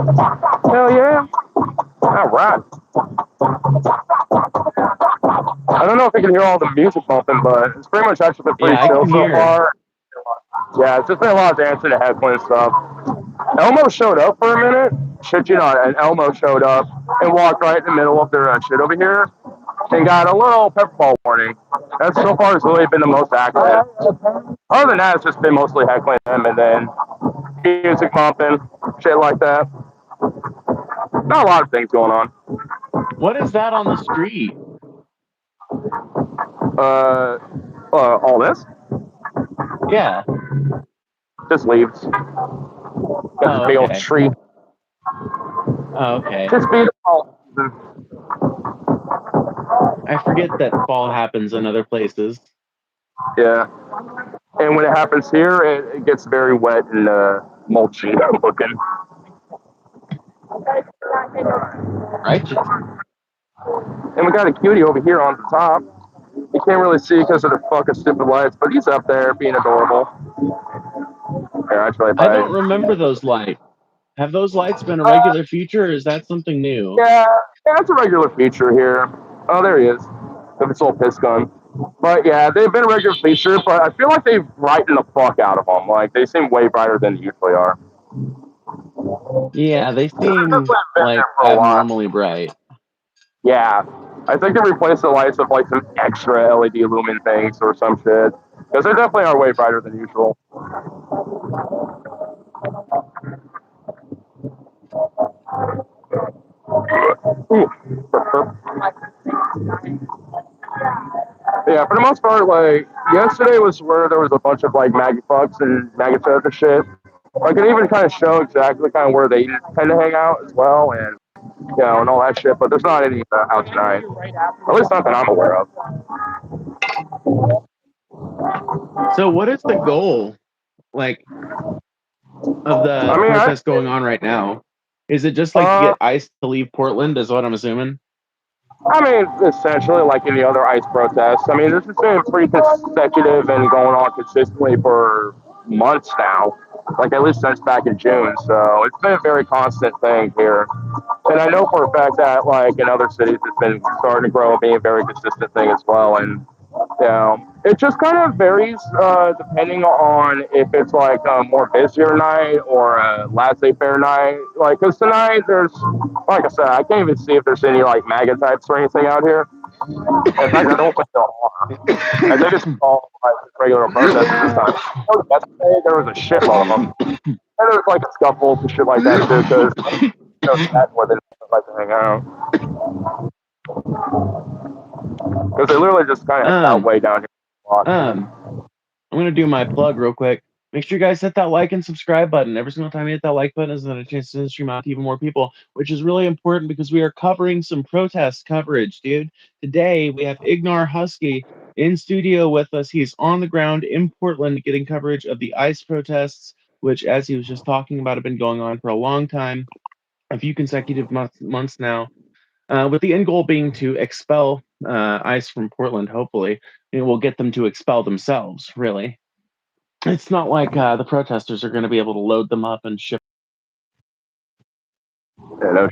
Hell yeah. All right. I don't know if you can hear all the music bumping, but it's pretty much actually been Yeah, pretty I chill can so hear. far. Yeah, it's just been a lot of dancing and heckling and stuff. Elmo showed up for a minute. Shit you not, and Elmo showed up and walked right in the middle of their shit over here and got a little pepperball warning. That's so far has really been the most active. Other than that, it's just been mostly heckling him and then music bumping, shit like that. Not a lot of things going on. What is that on the street? Uh, all this Yeah. just leaves. Got this Oh, big old okay. tree. Oh, okay. Just beautiful. I forget that fall happens in other places. Yeah. And when it happens here, it gets very wet and mulchy looking. Righteous. And we got a cutie over here on the top. You can't really see because of the fucking stupid lights, but he's up there being adorable. Yeah, actually, if I I don't remember those lights. Have those lights been a regular feature, or is that something new? yeah, yeah, it's a regular feature here. Oh, there he is. With his little piss gun. But yeah, they've been a regular feature, but I feel like they've brightened the fuck out of them. Like, they seem way brighter than they usually are. Yeah, they They've seem been there like for a while. abnormally bright. Yeah. I think they replaced the lights with like some extra LED lumen things or some shit. Because they definitely are way brighter than usual. Ooh. Yeah, for the most part, like yesterday was where there was a bunch of like MAGA fucks and MAGA chats and shit. Like it even kind of show exactly kind of where they tend to hang out as well, and and all that shit. But there's not any out tonight, at least not that I'm aware of. So, what is the goal, like, of I the mean, protest going on right now? Is it just like to uh, get ICE to leave Portland? Is what I'm assuming. I mean, essentially like any other ICE protests. I mean, this has been pretty consecutive and going on consistently for months now, like at least since back in June. So it's been a very constant thing here. And I know for a fact that like in other cities, it's been starting to grow and being a very consistent thing as well. And it just kind of varies depending on if it's like a more busier night or a laissez-faire night. Like, cause tonight there's, like I said, I can't even see if there's any like MAGA types or anything out here. In fact, I don't think there are. I think it's all like regular protesters this time. Yesterday there was a shitload of them, and there was like scuffles and shit like that too, because that's where they like to hang out. Because they literally just kind of hang out Um, way down here. um, I'm gonna do my plug real quick. Make sure you guys hit that like and subscribe button. Every single time you hit that like button, is a chance to stream out to even more people, which is really important because we are covering some protest coverage, dude. Today we have Ignar Husky in studio with us. He's on the ground in Portland getting coverage of the ICE protests, which, as he was just talking about, have been going on for a long time, a few consecutive months now. With the end goal being to expel ICE from Portland, hopefully. It will get them to expel themselves, really. It's not like the protesters are going to be able to load them up and ship. Yeah, no.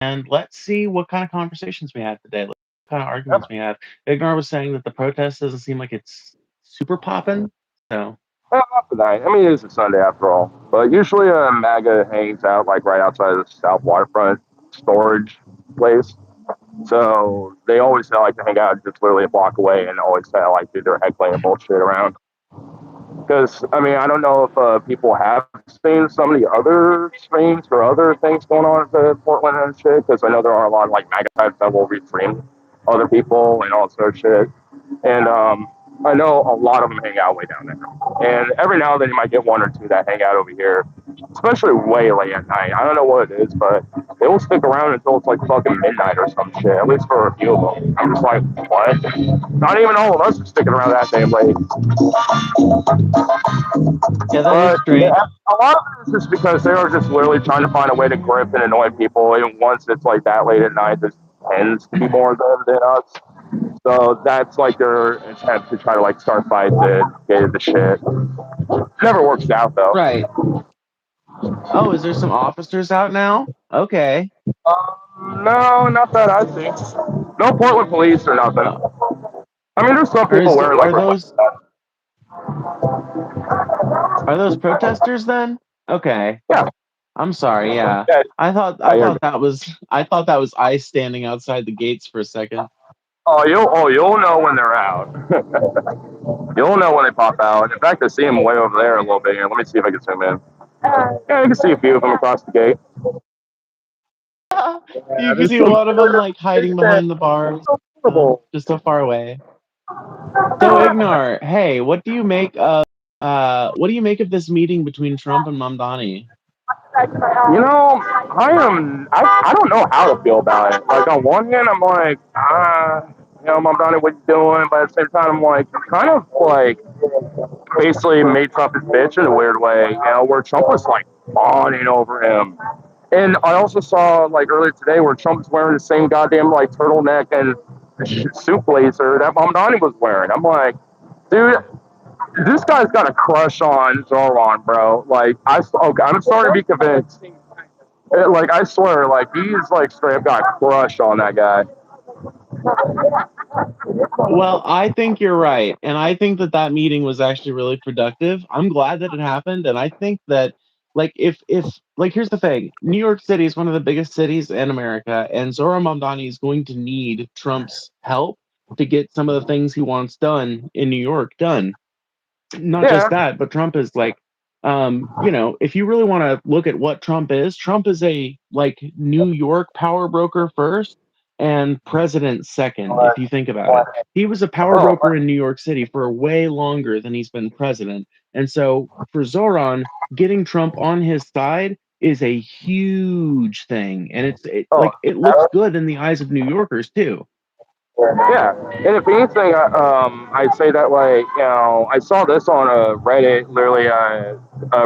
And let's see what kind of conversations we have today, what kind of arguments we have. Ignar was saying that the protest doesn't seem like it's super popping. So, Not tonight. I mean, it is a Sunday after all. But usually, MAGA hangs out like right outside of the South Waterfront storage place. So they always like to hang out just literally a block away and always kind of like do their heckling and bullshit around. Because I mean, I don't know if people have seen some of the other streams or other things going on at Portland and shit. Because I know there are a lot of like MAGA types that will restream other people and all sorts of shit. And I know a lot of them hang out way down there. And every now and then you might get one or two that hang out over here, especially way late at night. I don't know what it is, but they will stick around until it's like fucking midnight or some shit, at least for a few of them. I'm just like, what? Not even all of us are sticking around that damn late. yeah, that is But strange. yeah, a lot of it is just because they are just literally trying to find a way to grip and annoy people. And once it's like that late at night, there tends to be more of them than us. So that's like their attempt to try to like start fights and get the shit. Never works out though. Right. Oh, is there some officers out now? Okay. No, not that I see. No Portland police or nothing. I mean, there's some people wearing like Are reflective vests. protesters then? Okay. Yeah. I'm sorry. Yeah. Yeah. I thought that was ICE standing outside the gates for a second. You'll know when they're out. You'll know when they pop out. In fact, I see them way over there a little bit here. Let me see if I can zoom in. Yeah, you can see a few of them across the gate. You can see one of them like hiding behind the bars, just so far away. So Ignar, hey, what do you make of this meeting between Trump and Mamdani? You know, I don't know how to feel about it. Like on one hand, I'm like, Mom Donnie, what you doing? But at the same time, I'm like, kind of like basically made Trump his bitch in a weird way. Where Trump was like fawning over him. And I also saw like earlier today where Trump was wearing the same goddamn like turtleneck and suit blazer that Mom Donnie was wearing. I'm like, dude, this guy's got a crush on Zoran, bro. Like, I'm starting to be convinced. Like, I swear, like, he's like straight up got a crush on that guy. Well, I think you're right, and I think that meeting was actually really productive. I'm glad that it happened, and I think that if here's the thing: New York City is one of the biggest cities in America, and Zoran Mamdani is going to need Trump's help to get some of the things he wants done in New York done. Not just that, but Trump is like, if you really want to look at what Trump is a like New York power broker first and president second, if you think about it. He was a power broker in New York City for way longer than he's been president. And so for Zoran, getting Trump on his side is a huge thing. And it looks good in the eyes of New Yorkers too. Yeah, and if anything, I'd say that like I saw this on a Reddit, literally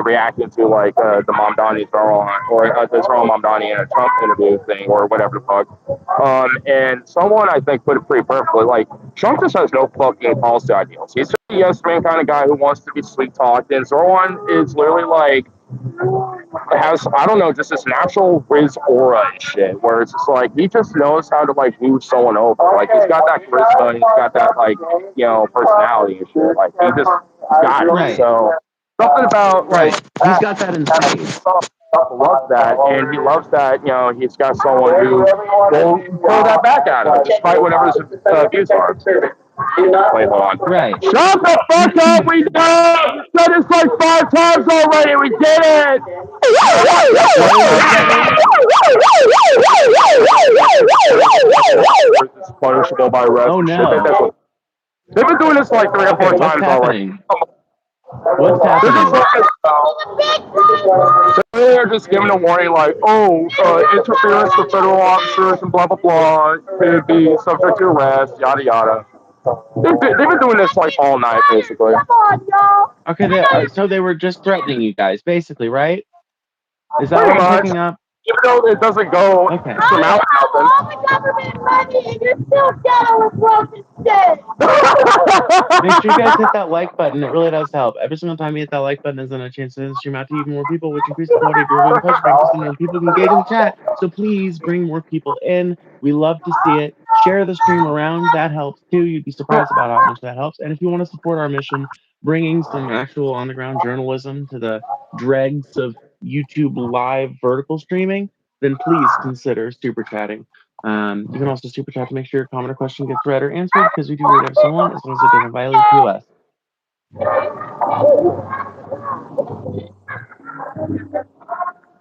reacting to like the Mamdani Zoran or the Zoran Mamdani in a Trump interview thing or whatever the fuck. And someone I think put it pretty perfectly. Like Trump just has no fucking policy ideals. He's just a yes man kind of guy who wants to be sweet talked, and Zoran is literally like has I don't know just this natural Riz aura and shit where it's just like he just knows how to like move someone over. Like he's got that charisma, and he's got that like personality and shit. Like he's got it. Right. So something about like he's got that in spades. Loves that, and he loves that he's got someone who will pull that back at him despite whatever his views are. Wait, hold on. Right. Shut the fuck up! We know! You said this like 5 times already! We did it! It's punishable by arrest. Oh no. They've been doing this like 3 or 4 times already. What's happening? They're just giving a warning like, interference with federal officers and blah, blah, blah, could be subject to arrest, yada, yada. They've been doing this like all night, basically. Okay, so they were just threatening you guys, basically, right? Is that what I'm picking up? Even though it doesn't go from out all the government money and you're still ghetto and broke instead. Make sure you guys hit that like button. It really does help. Every single time you hit that like button, there's a chance to stream out to even more people, which increases the quality of your viewing culture because then people can engage in the chat. So please bring more people in. We love to see it. Share the stream around. That helps too. You'd be surprised about how much that helps. And if you want to support our mission, bringing some actual on-the-ground journalism to the dregs of YouTube live vertical streaming, then please consider super chatting. You can also super chat to make sure your comment or question gets read or answered because we do read every single one as long as it doesn't violate QoS.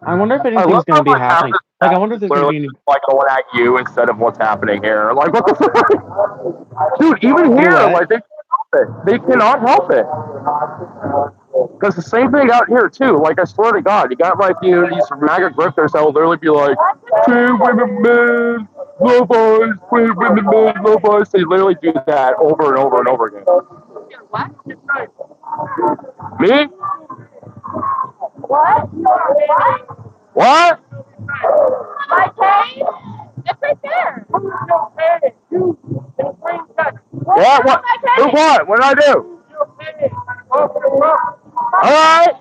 I wonder if anything's going to be happening. Like, I wonder if there's going to be any... like going at you instead of what's happening here. Like, what the fuck? Dude, even here, like they cannot help it. Because the same thing out here too. Like I swear to God, you got like these MAGA grifters that will literally be like, "Free women, men, low boys, free women, men, low boys." They literally do that over and over and over again. What? Me? What? What? My page? It's right there. What? What? What? What did I do? Alright?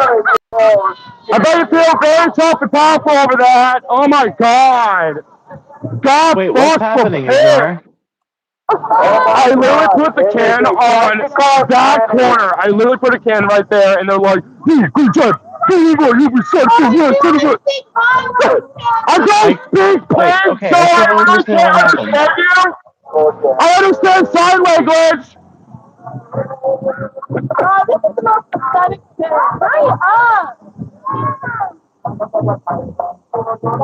I bet you feel very tough and powerful over that. Oh my god. God Wait, what's fuck happening, prepared. Ignar? I literally put the can on that corner. I literally put a can right there, and they're like, "Hey, good job. You were so good. I don't speak Wait, pig, okay, so I still I don't really understand what can't happened. understand you. I understand sign language. Oh, this is the most pathetic shit. Hurry up!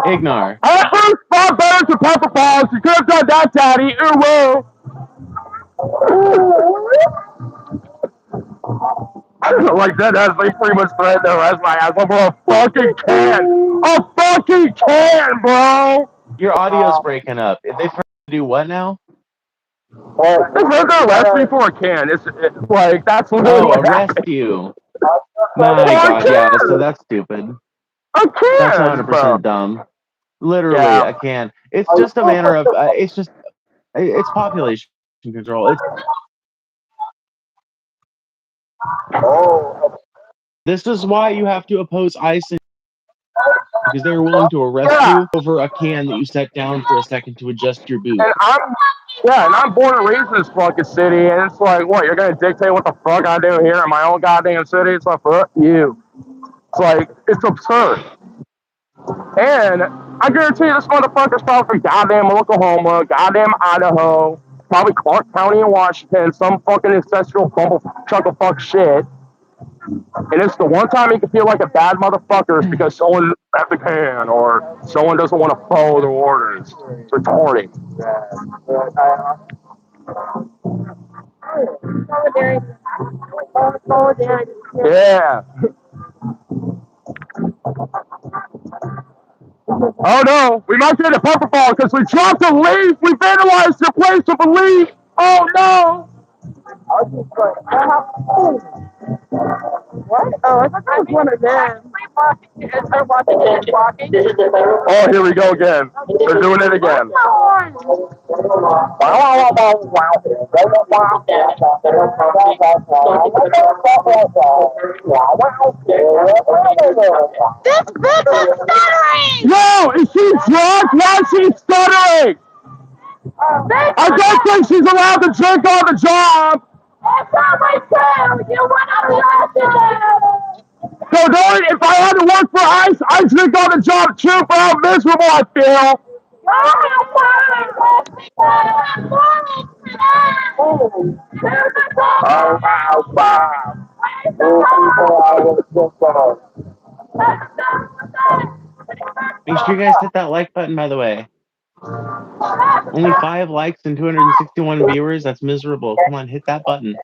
Ignar. I have first five better to Pepper Balls. You could have done that, Daddy. Ooh, like that has me pretty much thread their rest of my ass over a fucking can. A fucking can, bro. Your audio's breaking up. If they try to do what now? They heard their arrest me for a can. Like, that's literally Oh, what arrest happened. you. For My a god, yeah, so can. that's stupid. A That's can, bro. 100% dumb. Literally, Yeah. a can. It's just a matter of, it's population control. This is why you have to oppose ICE, because they're willing to arrest Yeah. you over a can that you set down for a second to adjust your boot. And I'm born and raised in this fucking city, and it's like, what, you're gonna dictate what the fuck I do here in my own goddamn city? It's like, fuck you. It's like, it's absurd. And I guarantee you this motherfucker's probably from goddamn Oklahoma, goddamn Idaho, probably Clark County in Washington, some fucking ancestral bumble chuckle fuck shit. And it's the one time he can feel like a bad motherfucker is because someone at the can or someone doesn't want to follow their orders. It's retarded. Yeah. Oh no, we might get a purple ball because we dropped a leaf. We vandalized your place with a leaf. Oh no. What? Oh, I thought that was one of them. They're watching it walking. Oh, here we go again. They're doing it again. This bitch is stuttering! Yo, is she drunk? Why is she stuttering? I don't think she's allowed to drink on the job. It's not my turn! You went on the accident! So don't, if I had to work for ICE, I drink on the job too for how miserable I feel. Make sure you guys hit that like button, by the way. Only 5 likes and 261 viewers. That's miserable. Come on, hit that button.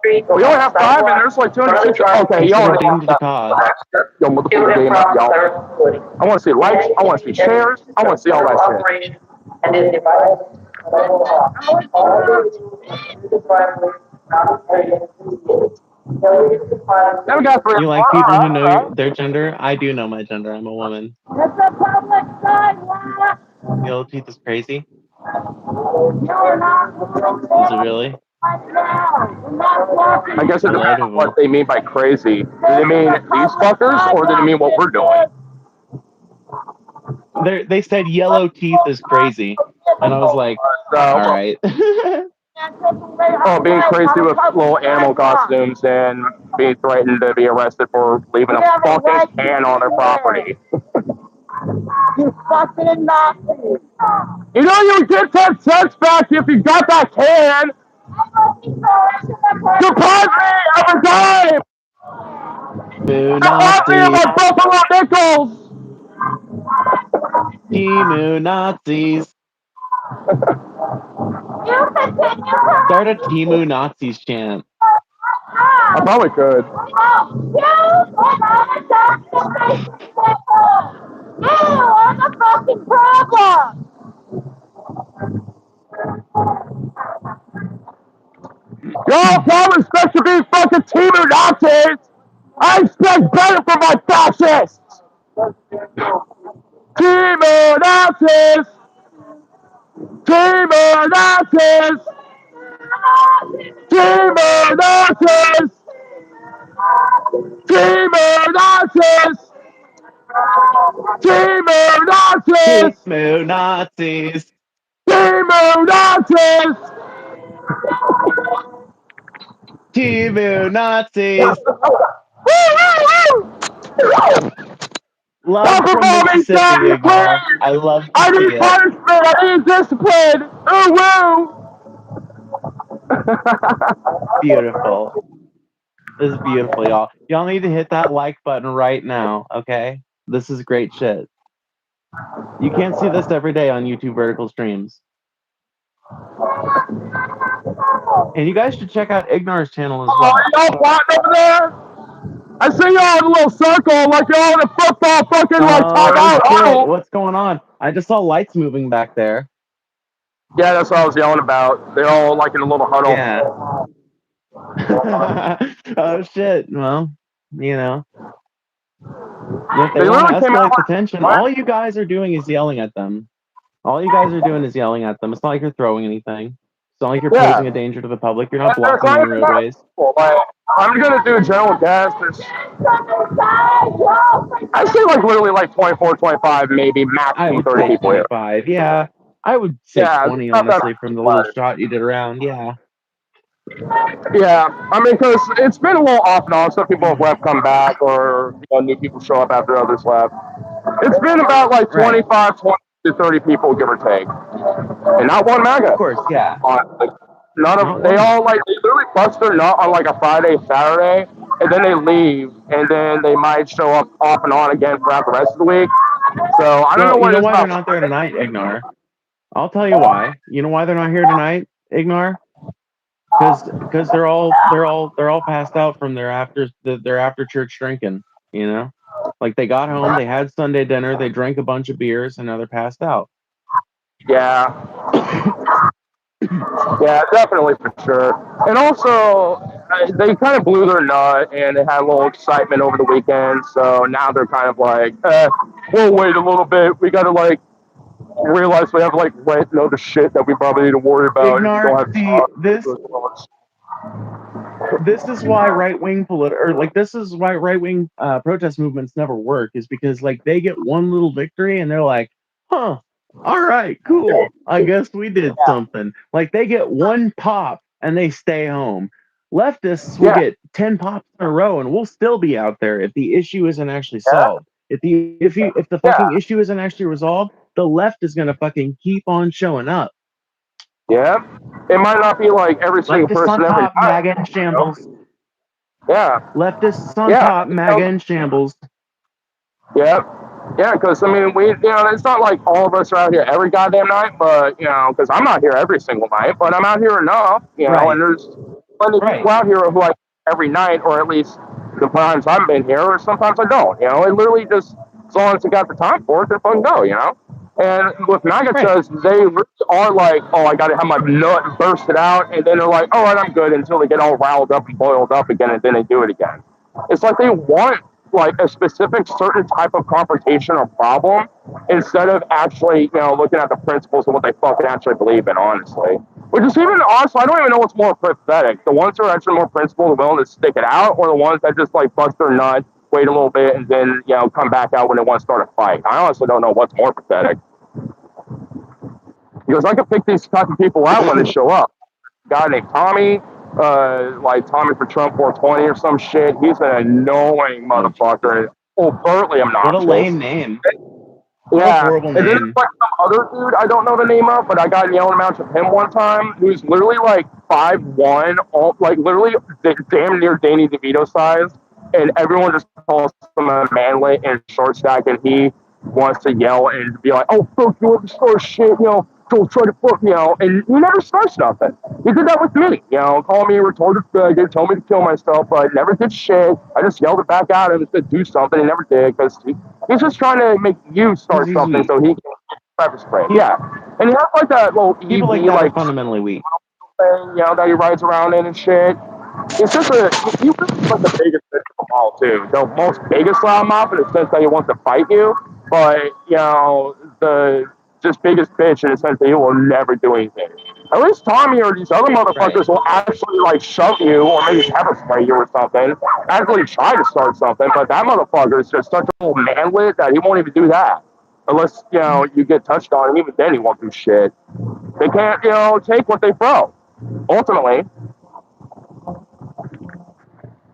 We only have 5 and there's like 260. Okay, Consider y'all. ding to the cause. Yo, motherfucker, game up, y'all. I want to see likes. I want to see shares. I want to see all that shit. Then we got 3. You like people who know their gender? I do know my gender. I'm a woman. It's a public sidewalk! Yellow teeth is crazy. You're not Is it really? I guess it depends on Relatable. what they mean by crazy. Do they mean these fuckers or do they mean what we're doing? They said yellow teeth is crazy, and I was like, all right. Oh, being crazy with little animal costumes and being threatened to be arrested for leaving a fucking can on their property. You fucking Nazi! You know you get 10 cents back if you got that can. Surprise me every time. Boo Surprise me of Nazis. my Buffalo Nickels. Timu Nazis. You continue! Start a Timu Nazis chant. I probably could. You are the fucking problem! Y'all probably expect to be fucking Timu Nazis. I expect better from my fascists. Timu Nazis. Teamer Nazis! Teamer Nazis! Teamer Nazis! Teamer Nazis! Moo Nazis. Teamer Nazis! Moo Nazis. Woo, woo, woo! Love Talk from about me, Mississippi, Daddy, Ignar. I please! love to I see need it. punishment! I need discipline! Ooh, woo! Beautiful. This is beautiful, y'all. Y'all need to hit that like button right now, okay? This is great shit. You can't see this every day on YouTube vertical streams. And you guys should check out Ignar's channel as Oh, well. y'all plotting over there? I see y'all in a little circle like y'all in a football fucking like Oh timeout shit, huddle. what's going on? I just saw lights moving back there. Yeah, that's what I was yelling about. They're all like in a little huddle. Yeah. Oh shit. Well, you know, if they They want to literally came out escalate the like, tension, what? all you guys are doing is yelling at them. All you guys are doing is yelling at them. It's not like you're throwing anything. It's not like you're Yeah. posing a danger to the public. You're And not there's blocking not any even that roadways. people. Like, I'm gonna do general gas. I say like literally like 24, 25, maybe I maximum would 30 say people here. 25. Yeah. I would say Yeah, it's 20, not that honestly, from the little much. shot you did around. Yeah. Yeah, I mean, because it's been a little off and on. Some people have left, come back, or new people show up after others left. It's been about like Right. 25, 20 to 30 people, give or take, and not one Of MAGA. course. Yeah. Honestly, none Not of they one. all like they literally bust their nut on like a Friday, Saturday, and then they leave, and then they might show up off and on again throughout the rest of the week. So I don't know Well, you what it know is why they're about not there Friday. tonight, Ignar? I'll tell you why. You know why they're not here tonight, Ignar? Because they're all passed out from their after church drinking. You know, like they got home, they had Sunday dinner, they drank a bunch of beers, and now they're passed out. Yeah, yeah, definitely for sure. And also, they kind of blew their nut and they had a little excitement over the weekend. So now they're kind of like, we'll wait a little bit. We got to like realize we have like rent and other shit that we probably need to worry about and Ignar, don't have see jobs. this is why this is why right wing protest movements never work, is because like they get one little victory and they're like, huh, all right, cool, I guess we did something. Like they get one pop and they stay home. Leftists will Yeah, get 10 pops in a row and we'll still be out there if the issue isn't actually yeah, solved. If the yeah, fucking issue isn't actually resolved, the left is gonna fucking keep on showing up. yeah. It might not be like every single Leftists on person every top, night. MAGA in shambles. Yeah, Leftists on yeah. top, MAGA in shambles. Yeah, yeah, because I mean, it's not like all of us are out here every goddamn night, but because I'm not here every single night, but I'm out here enough, and Right, there's plenty of people right, out here who like every night, or at least the times I've been here, or sometimes I don't, it literally just, as long as you got the time for it, then fucking go, And with MAGA right, chus, they really are like, oh, I gotta have my nut bursted out, and then they're like, all right, I'm good, until they get all riled up and boiled up again, and then they do it again. It's like they want like a specific certain type of confrontation or problem instead of actually, looking at the principles of what they fucking actually believe in, honestly. Which is even honestly, I don't even know what's more pathetic. The ones who are actually more principled and willing to stick it out, or the ones that just like bust their nut, wait a little bit, and then come back out when they want to start a fight. I honestly don't know what's more pathetic. Because I can pick these type of people out when they show up. A guy named Tommy, like Tommy for Trump 420 or some shit. He's an annoying oh Jesus, motherfucker, overtly what a obnoxious. lame name. What a Yeah, horrible and then there's name. like some other dude I don't know the name of, but I got yelling amounts of him one time. Who's literally like 5'1", all like literally damn near Danny DeVito size, and everyone just calls him a manlet and short stack, and he wants to yell and be like, "Oh fuck you, ever start shit, don't try to fuck, and he never starts nothing. He did that with me, call me a retarded faggot, tell me to kill myself, but never did shit. I just yelled it back at him and said do something, he never did, because he's just trying to make you Because start he's something weak. so he can pepper spray. He, Yeah, and he has like that little people like EV that are like fundamentally weak. thing, that he rides around in and shit. It's just he really is like the biggest bitch of them all too. The most biggest loudmouth in the sense that he wants to fight you, but the just biggest bitch in the sense that he will never do anything. At least Tommy or these other motherfuckers will actually like shove you or maybe pepper spray you or something. Actually try to start something, but that motherfucker is just such a little manlet that he won't even do that. Unless, you get touched on, and even then he won't do shit. They can't, take what they throw. Ultimately.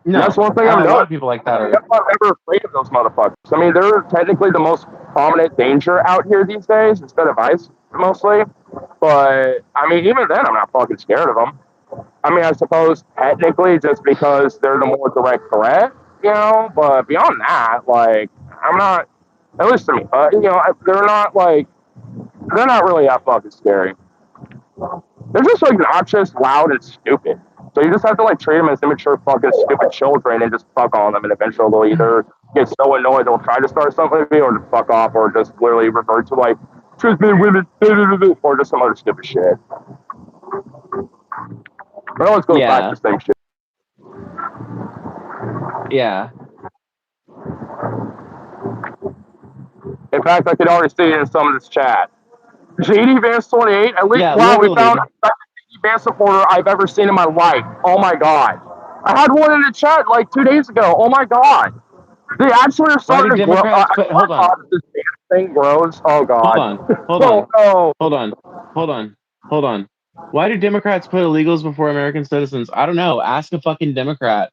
No, that's one thing a I've lot noticed. of people like that I'm are. never afraid of those motherfuckers. I mean, they're technically the most prominent danger out here these days instead of ICE, mostly. But, I mean, even then, I'm not fucking scared of them. I mean, I suppose technically just because they're the more direct threat, but beyond that, like, I'm not, at least to me, they're not really that fucking scary. They're just like obnoxious, loud, and stupid. So you just have to like treat them as immature, fucking stupid children, and just fuck on them, and eventually they'll either get so annoyed they'll try to start something with you, or just fuck off, or just literally revert to like truth men, women, or just some other stupid shit. But it always goes back to the same shit. Yeah. In fact, I could already see it in some of this chat. JD Vance 28. At least, Yeah, wow, we literally. found the JD Vance supporter I've ever seen in my life. Oh my god. I had one in the chat like 2 days ago. Oh my god. They actually are Why do starting to grow. Democrats put? Hold on. This thing grows. Oh god. Hold on. Oh, Hold on. Why do Democrats put illegals before American citizens? I don't know. Ask a fucking Democrat.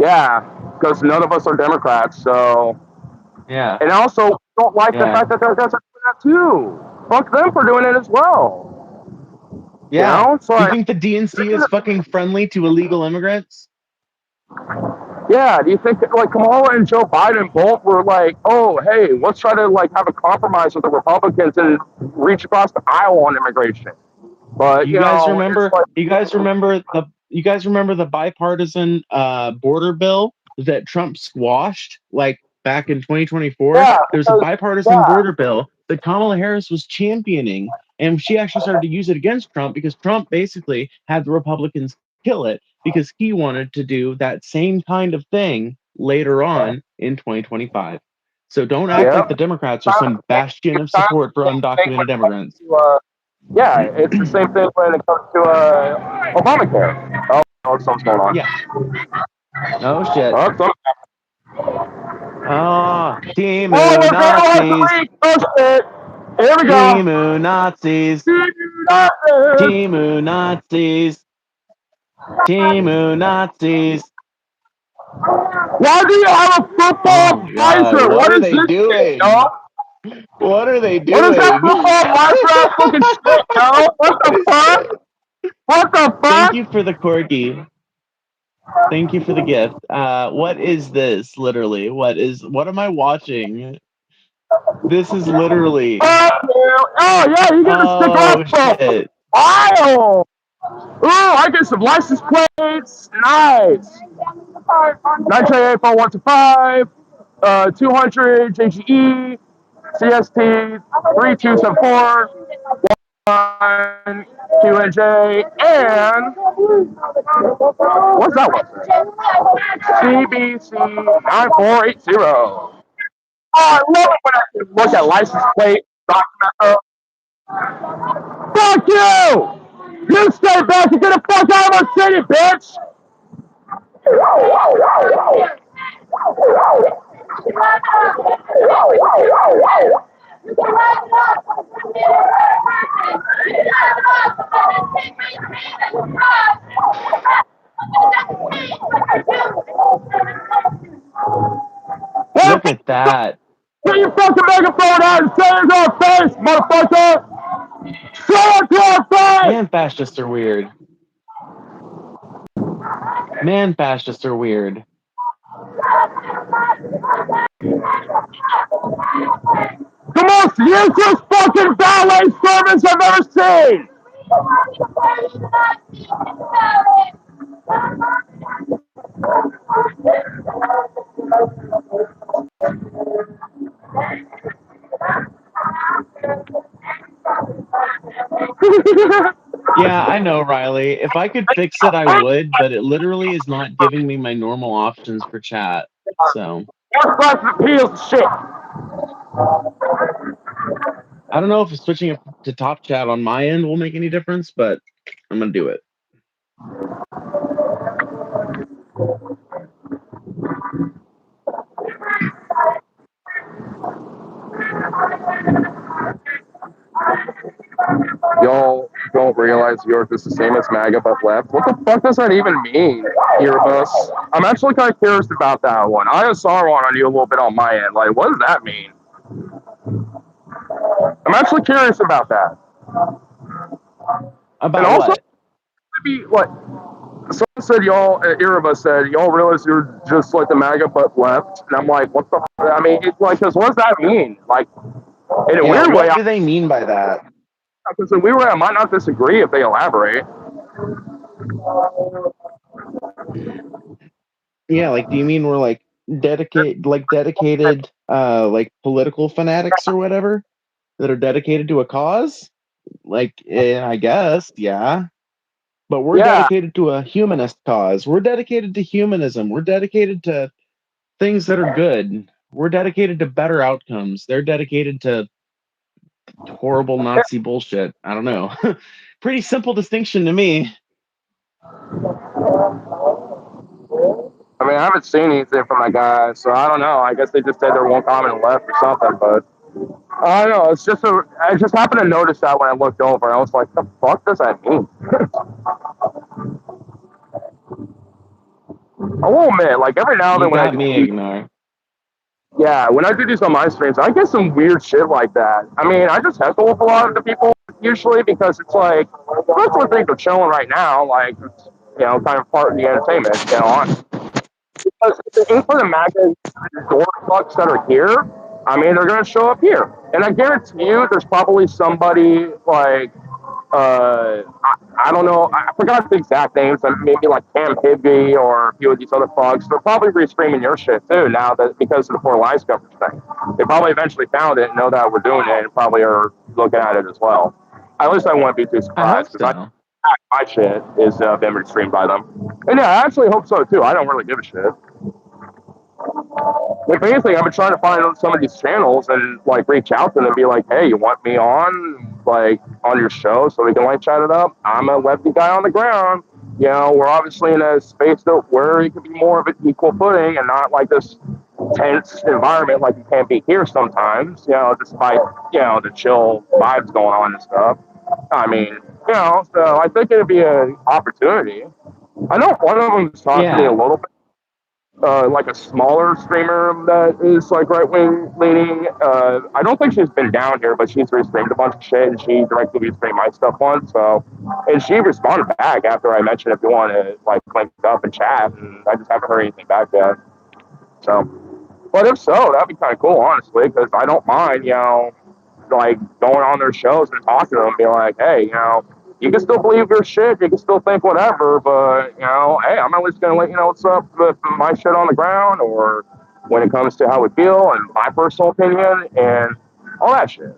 yeah, because none of us are Democrats, so. Yeah. And also, don't like the fact that they're guys are doing that too. Fuck them for doing it as well. Yeah. It's like, you think the DNC is fucking friendly to illegal immigrants? yeah, do you think that, like, Kamala and Joe Biden both were like, oh, hey, let's try to like have a compromise with the Republicans and reach across the aisle on immigration? But You guys remember? it's like, You guys remember the bipartisan border bill that Trump squashed like back in 2024? yeah, There's a bipartisan border bill that Kamala Harris was championing, and she actually started to use it against Trump because Trump basically had the Republicans kill it because he wanted to do that same kind of thing later on in 2025. So don't act like the Democrats are some bastion of support for undocumented immigrants. Yeah, it's the same thing when it comes to Obamacare. Oh, something's going on. Yeah. Oh shit. Timu Nazis. Oh shit! Here we go. Timu Nazis. Timu Nazis. Timu Nazis. Why do you have a football visor? What are they doing? What are they doing? What is that football visor fucking shit, yo? What the fuck? What the fuck? Thank you for the corgi. Thank you for the gift. What is this? Literally, what am I watching? This is literally. Oh yeah, you get to stick around. Shit. Wow. Ooh, I get some license plates. Nice. 9J84125, 200 JGE, CST 3274, 1 QNJ, and what's that one? CBC 9480. Oh, I love it when I can look at license plate document. Fuck you! You stay back and get the fuck out of our city, bitch! Look at that. Get your fucking megaphone out and say it to our face, motherfucker! Say it to our face! Man, fascists are weird. Man, fascists are weird. The most useless fucking ballet service I've ever seen! Yeah, I know, Riley. If I could fix it, I would, but it literally is not giving me my normal options for chat. So. First class appeals shit. I don't know if switching it to top chat on my end will make any difference, but I'm gonna do it. Y'all don't realize York is the same as MAGA but left. What the fuck does that even mean, Erebus? I'm actually kind of curious about that one. I saw one on you a little bit on my end. Like, what does that mean? I'm actually curious about that. About And also, what? maybe, like, someone said y'all, Erebus said, y'all realize you're just like the MAGA but left. And I'm like, what the I mean, it's like, because what does that mean? Like, in a Yeah, weird way, what do they mean by that? because in a weird way, I might not disagree if they elaborate. Yeah, like, do you mean we're like dedicated, like political fanatics or whatever that are dedicated to a cause? Like, I guess, yeah. But we're Yeah, dedicated to a humanist cause. We're dedicated to humanism. We're dedicated to things that are good. We're dedicated to better outcomes. They're dedicated to horrible Nazi bullshit. I don't know. Pretty simple distinction to me. I mean, I haven't seen anything from that guy, so I don't know. I guess they just said there won't comment left or something, but I don't know. It's just I just happened to notice that when I looked over. I was like, the fuck does that mean? I will admit, like every now and You then when I got do, me, Ignar. yeah, when I do these on my streams, I get some weird shit like that. I mean, I just heckle with a lot of the people usually because it's like, most of think they're chilling right now, like, kind of part of the entertainment. Because if it ain't for the MAGA door fucks that are here, I mean, they're going to show up here. And I guarantee you, there's probably somebody like, I don't know, I forgot the exact names, maybe like Cam Hibby or a few of these other fucks. They're probably restreaming your shit too now that because of the Four Lives coverage thing. They probably eventually found it and know that we're doing it and probably are looking at it as well. At least I wouldn't be too I hope surprised because so. my shit is being restreamed by them. And yeah, I actually hope so too. I don't really give a shit. If anything, I've been trying to find some of these channels and like reach out to them and be like, hey, you want me on your show so we can like chat it up? I'm a Lefty guy on the ground. We're obviously in a space where it can be more of an equal footing and not like this tense environment like you can be here sometimes, despite, the chill vibes going on and stuff. I mean, so I think it'd be an opportunity. I know one of them's talked to me a Yeah. little bit like a smaller streamer that is like right wing leaning. I don't think she's been down here, but she's restreamed a bunch of shit and she directly restreamed my stuff once. So, and she responded back after I mentioned if you want to like link up and chat, and I just haven't heard anything back yet. So, but if so, that'd be kind of cool, honestly, because I don't mind, like going on their shows and talking to them, and being like, hey, you can still believe your shit, you can still think whatever, but hey, I'm at least gonna let you know what's up with my shit on the ground, or when it comes to how we feel and my personal opinion and all that shit.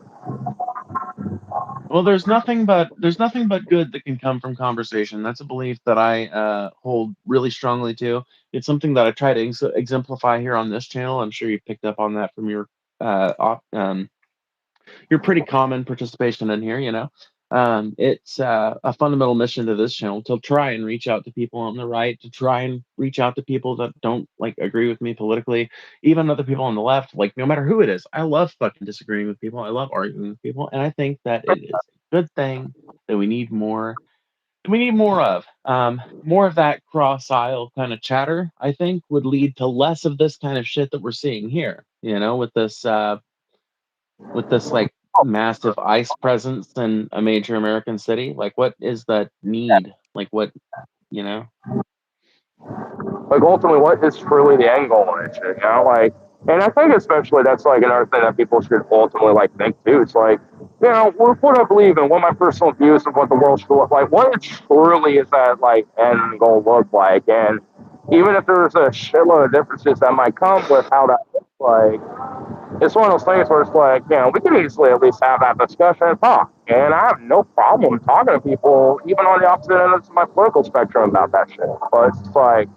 Well, there's nothing but good that can come from conversation. That's a belief that I hold really strongly to. It's something that I try to exemplify here on this channel. I'm sure you picked up on that from your pretty common participation in here. It's a fundamental mission to this channel to try and reach out to people on the right, to try and reach out to people that don't like agree with me politically, even other people on the left. Like no matter who it is, I love fucking disagreeing with people. I love arguing with people, and I think that it is a good thing that we need more. We need more of more of that cross aisle kind of chatter. I think would lead to less of this kind of shit that we're seeing here. With this like massive ICE presence in a major American city? Like, what is that need? Like, what, you know? Like ultimately, what is truly the end goal in it, like. And I think especially that's like another thing that people should ultimately like think too. It's like, what I believe in, what my personal views of what the world should look like, what truly is that like end goal look like, and even if there's a shitload of differences that might come with how that looks like, it's one of those things where it's like, we can easily at least have that discussion and talk. And I have no problem talking to people, even on the opposite end of my political spectrum about that shit. But it's like,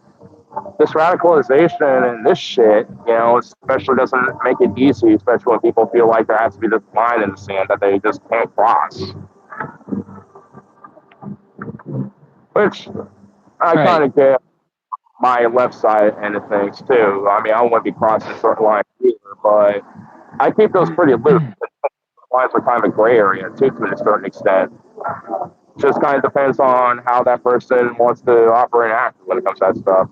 this radicalization and this shit, especially doesn't make it easy, especially when people feel like there has to be this line in the sand that they just can't cross. Which I Right. kind of get my left side end of things too. I mean, I wouldn't be crossing certain lines either, but I keep those pretty loose. Lines are kind of a gray area too, to a certain extent. Just kind of depends on how that person wants to operate and act when it comes to that stuff.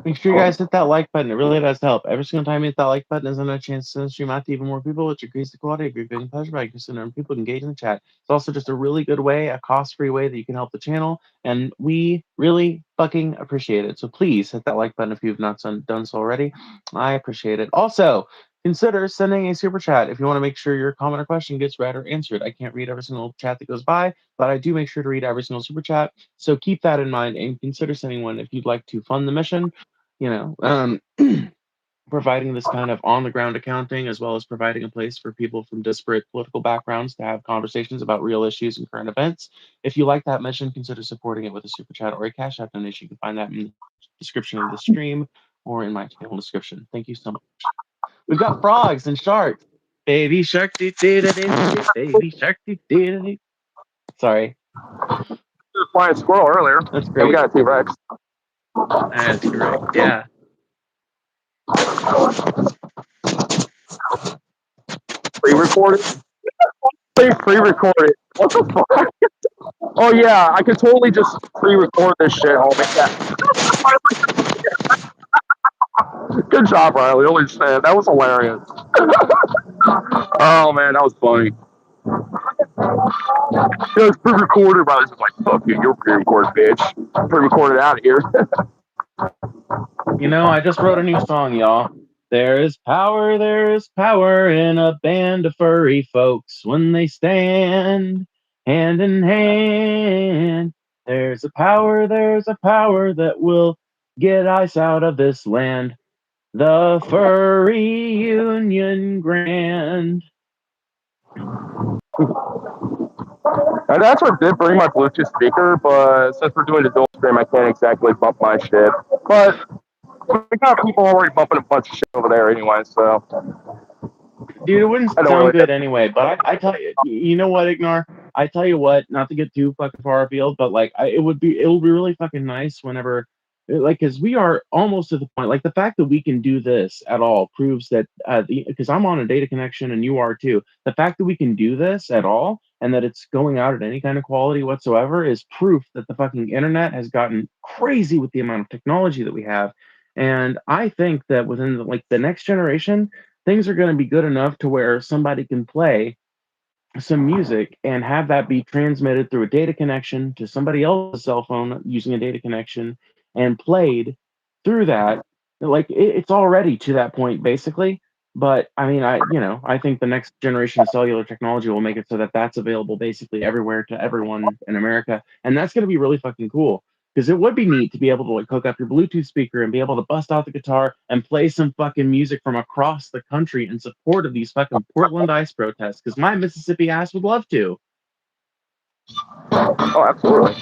Make sure you guys hit that like button. It really does help. Every single time you hit that like button, is another chance to stream out to even more people, which increases the quality of your viewing pleasure by increasing people engage in the chat. It's also just a really good way, a cost-free way that you can help the channel, and we really fucking appreciate it. So please hit that like button if you've not done so already. I appreciate it. Also, consider sending a super chat if you want to make sure your comment or question gets read or answered. I can't read every single chat that goes by, but I do make sure to read every single super chat. So keep that in mind and consider sending one if you'd like to fund the mission. Providing this kind of on the ground accounting, as well as providing a place for people from disparate political backgrounds to have conversations about real issues and current events. If you like that mission, consider supporting it with a super chat or a cash app donation. You can find that in the description of the stream or in my channel description. Thank you so much. We've got frogs and sharks. Baby shark, doo doo doo doo, baby shark, doo doo doo. Sorry. Flying squirrel earlier. That's Yeah, we great. got a T-Rex. That's correct. Yeah. Pre-recorded. Pre-recorded. What the fuck? Oh yeah, I could totally just pre-record this shit, homie. Yeah. Good job, Riley. Holy shit, that was hilarious. Oh man, that was funny. Yeah, it's pre-recorded. Riley's just like, fuck you, you're pre-recorded, bitch. Pre-recorded out of here. I just wrote a new song, y'all. There is power in a band of furry folks when they stand hand in hand. There's a power that will get ice out of this land. The furry union grand. And that's what did bring my Bluetooth speaker, but since we're doing the dual stream, I can't exactly bump my shit. But we got people already bumping a bunch of shit over there anyway, so. Dude, it wouldn't sound good anyway, but I tell you, you know what, Ignore? I tell you what, not to get too fucking far afield, but like, it will be really fucking nice whenever, like, because we are almost to the point, like, the fact that we can do this at all proves that, because I'm on a data connection and you are too, the fact that we can do this at all and that it's going out at any kind of quality whatsoever is proof that the fucking internet has gotten crazy with the amount of technology that we have. And I think that within the next generation, things are going to be good enough to where somebody can play some music and have that be transmitted through a data connection to somebody else's cell phone using a data connection and played through that. Like it's already to that point basically. But I mean, I think the next generation of cellular technology will make it so that that's available basically everywhere to everyone in America, and that's going to be really fucking cool. Because it would be neat to be able to like hook up your Bluetooth speaker and be able to bust out the guitar and play some fucking music from across the country in support of these fucking Portland ice protests. Because my Mississippi ass would love to. Oh, absolutely.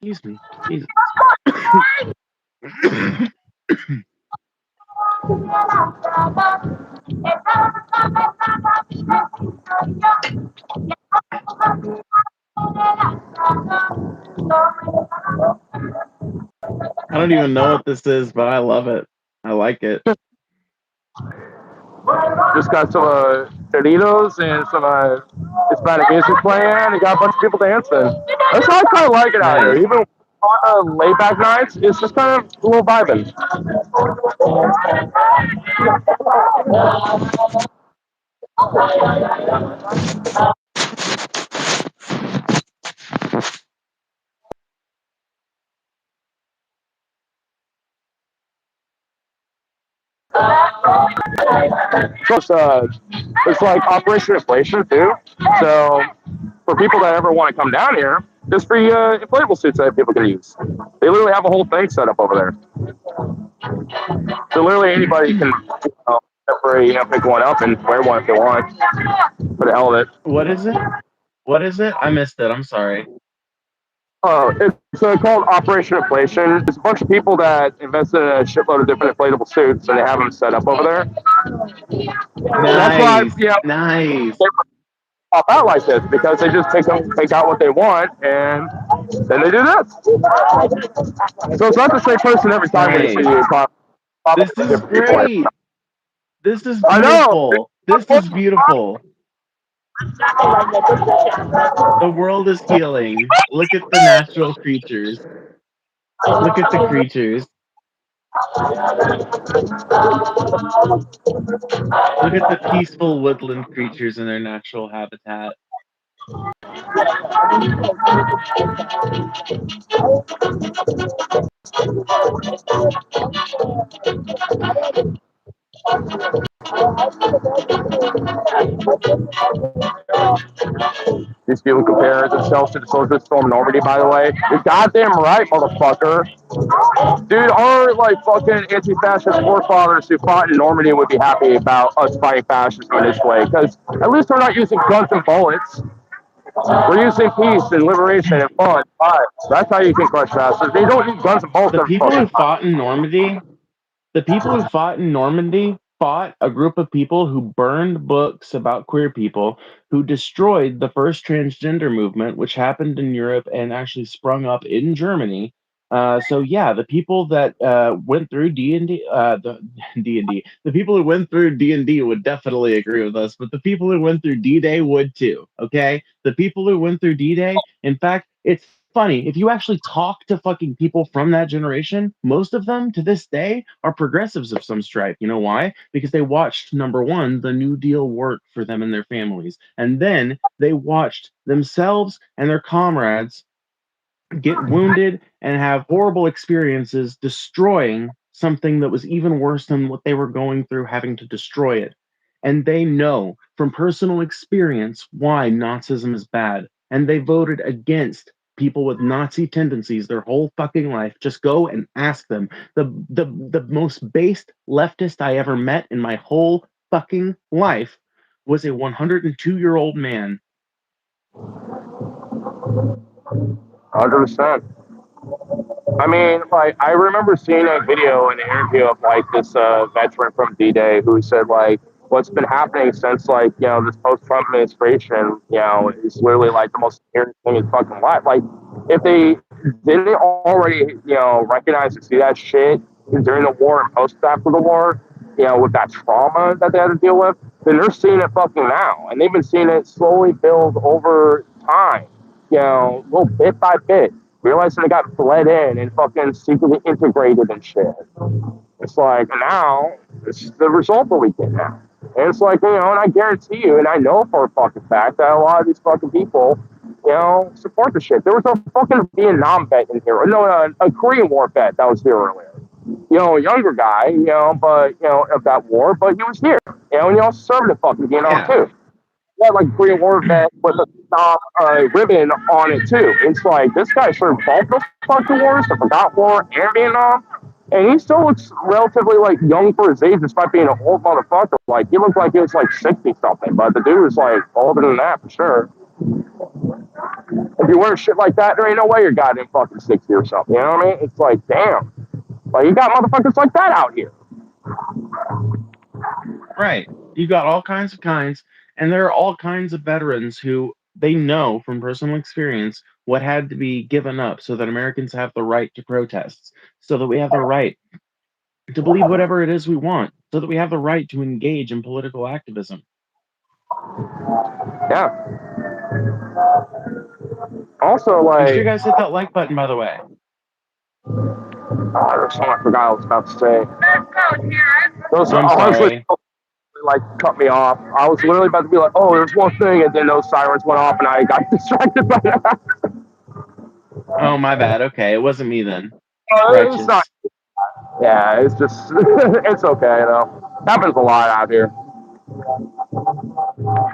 Excuse me. Jesus. I don't even know what this is, but I love it. I like it. Just got some Doritos and some Hispanic music playing. You got a bunch of people dancing. That's how I kind of like it out here. Nice. Even on laid back nights, it's just kind of a little vibing. It's like Operation Inflation too. So for people that ever want to come down here, there's free inflatable suits that people can use. They literally have a whole thing set up over there. So literally anybody can, pick one up and wear one if they want. For the hell of it. What is it? What is it? I missed it. I'm sorry. It's called Operation Inflation. It's a bunch of people that invested in a shitload of different inflatable suits, and they have them set up over there. That's why, Nice. Nice. they pop out like this because they just take out what they want, and then they do this. So it's not the same person every time when you see Nice. you pop This up with is different people. great. This is I know. beautiful. This is beautiful. The world is healing. Look at the natural creatures. Look at the creatures. Look at the peaceful woodland creatures in their natural habitat. These people compare themselves to the soldiers of Storm Normandy, by the way. You're goddamn right, motherfucker. Dude, our like fucking anti-fascist forefathers who fought in Normandy would be happy about us fighting fascism in this way, because at least we're not using guns and bullets. We're using peace and liberation and fun. That's how you can crush fascists. They don't need guns and bullets The every people who fucking time. fought in Normandy, the people who fought in Normandy fought a group of people who burned books about queer people, who destroyed the first transgender movement, which happened in Europe and actually sprung up in Germany. So yeah, the people that went through D and D, the D and D, the people who went through D&D would definitely agree with us, but the people who went through D-Day would too. Okay, the people who went through D-Day, in fact, it's funny, if you actually talk to fucking people from that generation, most of them to this day are progressives of some stripe. You know why? Because they watched, number one, the New Deal work for them and their families. And then they watched themselves and their comrades get wounded and have horrible experiences destroying something that was even worse than what they were going through having to destroy it. And they know from personal experience why Nazism is bad. And they voted against people with Nazi tendencies their whole fucking life. Just go and ask them. The most based leftist I ever met in my whole fucking life was a 102-year-old man. 100%. I mean, like, I remember seeing a video, an interview of like this veteran from D-Day who said like, what's been happening since like this post-Trump administration, is literally like the most scary thing in fucking life. Like, if they didn't already recognize and see that shit during the war and post after the war, with that trauma that they had to deal with, then they're seeing it fucking now, and they've been seeing it slowly build over time, little bit by bit, realizing they got bled in and fucking secretly integrated and shit. It's like now it's the result that we get now. And it's like, and I guarantee you, and I know for a fucking fact that a lot of these fucking people, support the shit. There was a fucking Vietnam vet in here. No, a Korean War vet that was here earlier. A younger guy, but, of that war, but he was here. And he also served in fucking Vietnam Yeah. too. Had like Korean War vet with a ribbon on it too. It's like this guy served both those fucking wars, the Forgot War and Vietnam, and he still looks relatively like young for his age, despite being an old motherfucker. Like he looked like he was like 60 something, but the dude was like older than that for sure. If you wear shit like that, there ain't no way you're goddamn fucking 60 or something. You know what I mean? It's like damn, like you got motherfuckers like that out here. Right. You got all kinds of kinds, and there are all kinds of veterans who they know from personal experience what had to be given up so that Americans have the right to protest, so that we have the right to believe whatever it is we want, so that we have the right to engage in political activism. Yeah. Also, Make sure you like, guys hit that like button, by the way. There's something I forgot I was about to say. Those I'm honestly sorry. like cut me off. I was literally about to be like, "Oh, there's one thing," and then those sirens went off, and I got distracted by that. Oh, my bad. Okay, it wasn't me then. It's not. Righteous. Yeah, it's just it's okay though. Happens a lot out here.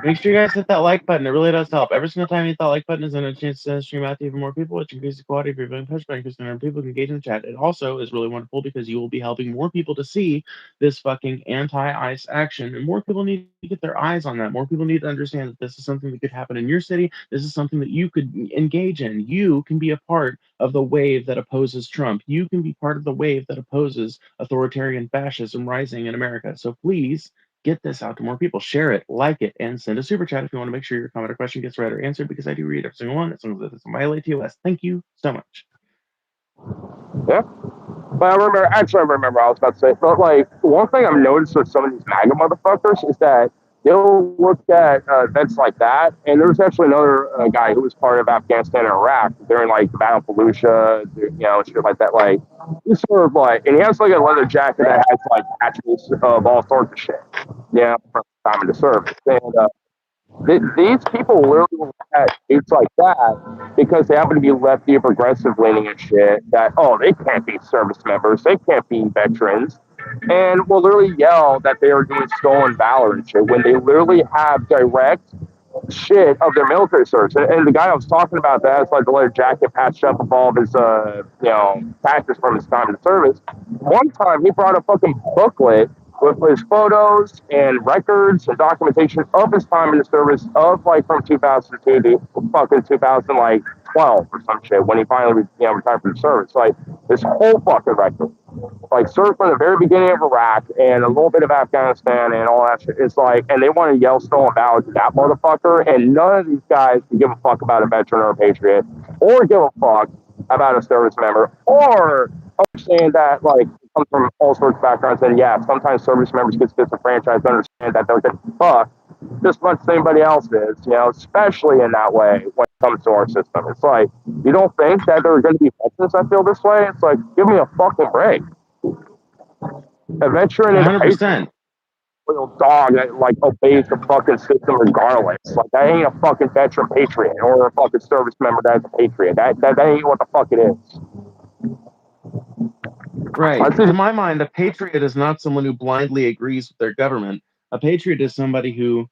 Make sure you guys hit that like button. It really does help. Every single time you hit that like button is a chance to stream out to even more people, which increases the quality of your viewing push by increasing the number of people who engage in the chat. It also is really wonderful because you will be helping more people to see this fucking anti-ICE action. And more people need to get their eyes on that. More people need to understand that this is something that could happen in your city. This is something that you could engage in. You can be a part of the wave that opposes Trump. You can be part of the wave that opposes authoritarian fascism rising in America. So please get this out to more people. Share it, like it, and send a super chat if you want to make sure your comment or question gets read or answered, because I do read every single one as long as it doesn't violate TOS. Thank you so much. Yeah. But I remember what I was about to say. But like, one thing I've noticed with some of these MAGA motherfuckers is that they'll look at events like that, and there was actually another guy who was part of Afghanistan and Iraq during like the Battle of Fallujah, shit like that. Like, he's sort of like, and he has like a leather jacket that has like patches of all sorts of shit, from the time in the service. And these people literally will look at dudes like that because they happen to be lefty or progressive leaning and shit. That, oh, they can't be service members, they can't be veterans, and will literally yell that they are doing stolen valor and shit when they literally have direct shit of their military service. And the guy I was talking about that has like the leather jacket patched up with all of his patches from his time in the service. One time he brought a fucking booklet with his photos and records and documentation of his time in the service of like from 2002 to fucking 2012 or some shit when he finally retired from the service. Like this whole fucking record, like served from the very beginning of Iraq and a little bit of Afghanistan and all that shit. It's like, and they want to yell stolen valor to that motherfucker, and none of these guys can give a fuck about a veteran or a patriot, or give a fuck about a service member, or understand that like it comes from all sorts of backgrounds. And yeah, sometimes service members get disenfranchised. Understand that they're getting fucked just as much as anybody else is, especially in that way when it comes to our system. It's like, you don't think that there are going to be veterans that feel this way? It's like, give me a fucking break. A veteran and a patriot, 100%. little dog that like obeys the fucking system regardless. Like that ain't a fucking veteran patriot or a fucking service member that's a patriot. That ain't what the fuck it is. Right. To my mind, a patriot is not someone who blindly agrees with their government. A patriot is somebody who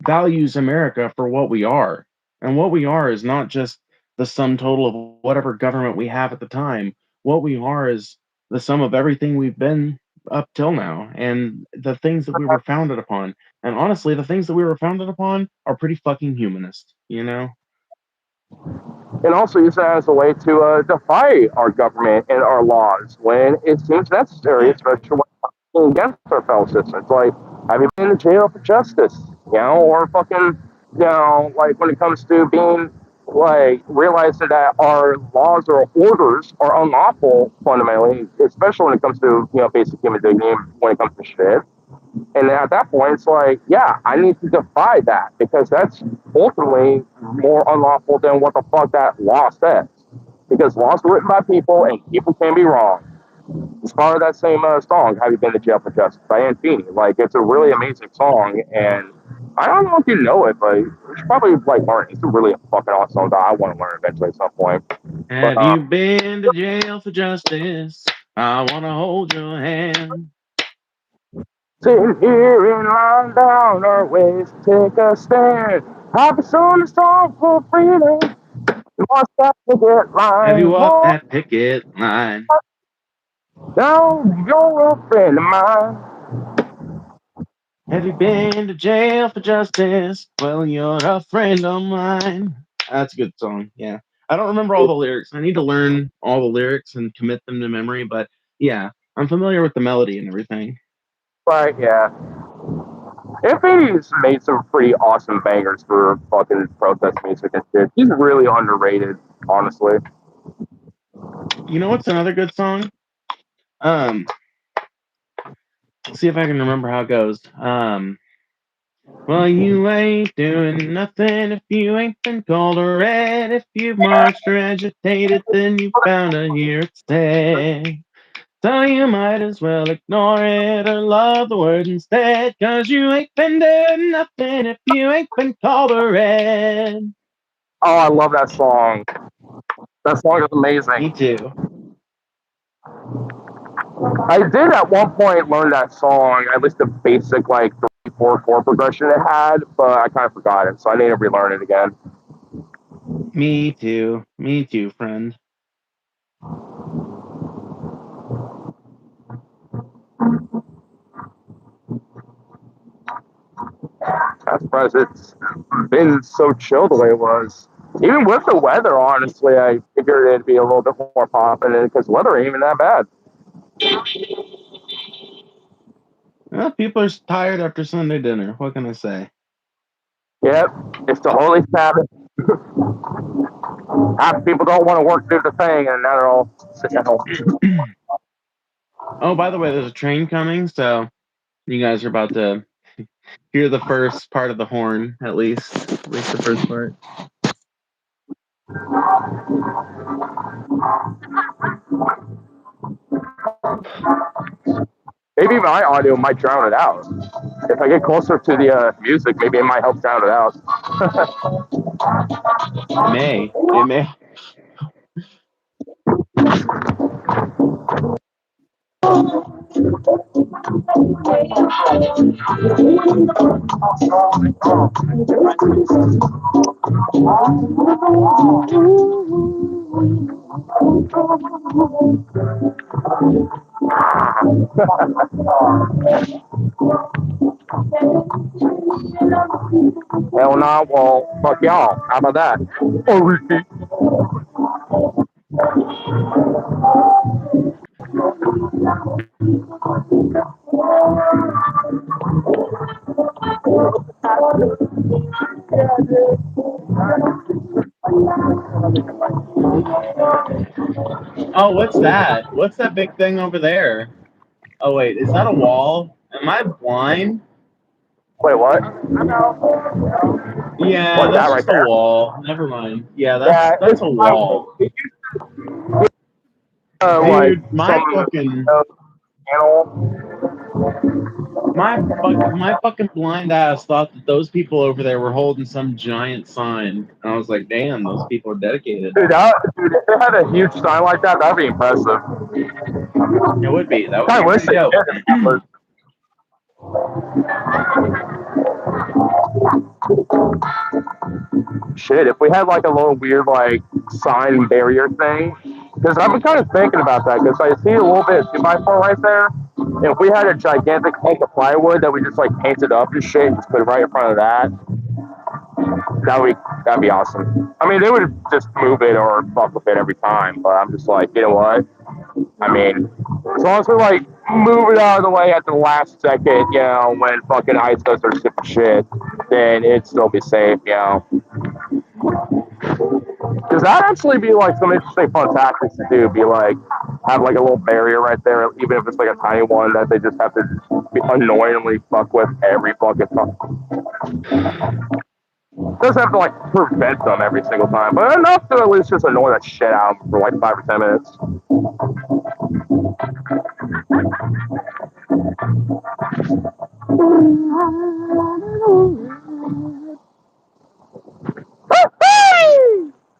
values America for what we are. And what we are is not just the sum total of whatever government we have at the time. What we are is the sum of everything we've been up till now and the things that we were founded upon. And honestly, the things that we were founded upon are pretty fucking humanist, you know? And also use that as a way to defy our government and our laws when it seems necessary, especially when against our fellow citizens. Like, have you been in jail for justice? Or fucking, like when it comes to being like realizing that our laws or orders are unlawful fundamentally, especially when it comes to basic human dignity when it comes to shit. And at that point, it's like, yeah, I need to defy that because that's ultimately more unlawful than what the fuck that law says. Because laws are written by people and people can be wrong. It's part of that same song, Have You Been to Jail for Justice by Anthony. Like, it's a really amazing song. And I don't know if you know it, but you should probably like learn it. It's a really fucking awesome song that I want to learn eventually at some point. Have you been to jail for justice? I want to hold your hand. Sitting here in line down our ways to take a stand. I've been sung a song for freedom. What's that picket Have you line? walked Whoa, that picket line? down, you're a friend of mine. Have you been to jail for justice? Well, you're a friend of mine. That's a good song. Yeah. I don't remember all the lyrics. I need to learn all the lyrics and commit them to memory, but yeah, I'm familiar with the melody and everything. But yeah, Infiniti's made some pretty awesome bangers for fucking protest music and shit. He's really underrated, honestly. You know what's another good song? Um, see if I can remember how it goes. Well, you ain't doing nothing if you ain't been called a red. If you marched or agitated, then you found a here to stay. So you might as well ignore it or love the word instead. Cause you ain't been doing nothing if you ain't been called a red. Oh, I love that song. That song is Me amazing. too. I did at one point learn that song, at least the basic like 3 4 chord progression it had, but I kind of forgot it, so I need to relearn it again. Me too. Me too, friend. I'm surprised it's been so chill the way it was. Even with the weather, honestly, I figured it'd be a little bit more popping because the weather ain't even that bad. Well, people are tired after Sunday dinner. What can I say? Yep, it's the Holy Sabbath. Half people don't want to work through the thing, and now they're all sitting at home. Oh, by the way, there's a train coming, so you guys are about to hear the first part of the horn, at least the first part. Maybe my audio might drown it out. If I get closer to the music, maybe it might help drown it out. It may. It may. Hell no, well, fuck y'all. How about that? Oh, Ricky. Oh, what's that? What's that big thing over there? Oh, wait, is that a wall? Am I blind? Wait, what? Yeah, What's that that's right just a there? wall. Never mind. Yeah, Yeah, that's it's a my, wall. like Dude, some channel. my fucking blind ass thought that those people over there were holding some giant sign. And I was like, damn, those people are dedicated. Dude, if they had a huge sign like that, that'd be impressive. It would be. That would Kind be of wish pretty they dope. did in that shit, if we had like a little weird like sign barrier thing, because I've been kind of thinking about that because I see a little bit of 2x4 right there. And if we had a gigantic hunk of plywood that we just like painted up and shit and just put it right in front of that, that'd be awesome. I mean, they would just move it or fuck with it every time, but I'm just like, you know what? I mean, as long as we like move it out of the way at the last second, you know, when fucking ice does their stupid shit, then it'd still be safe, you know. Because that'd actually be like some interesting fun tactics to do. Be like, have like a little barrier right there, even if it's like a tiny one that they just have to annoyingly fuck with every fucking time. Doesn't have to like prevent them every single time, but enough to at least just annoy the shit out of them for like 5 or 10 minutes.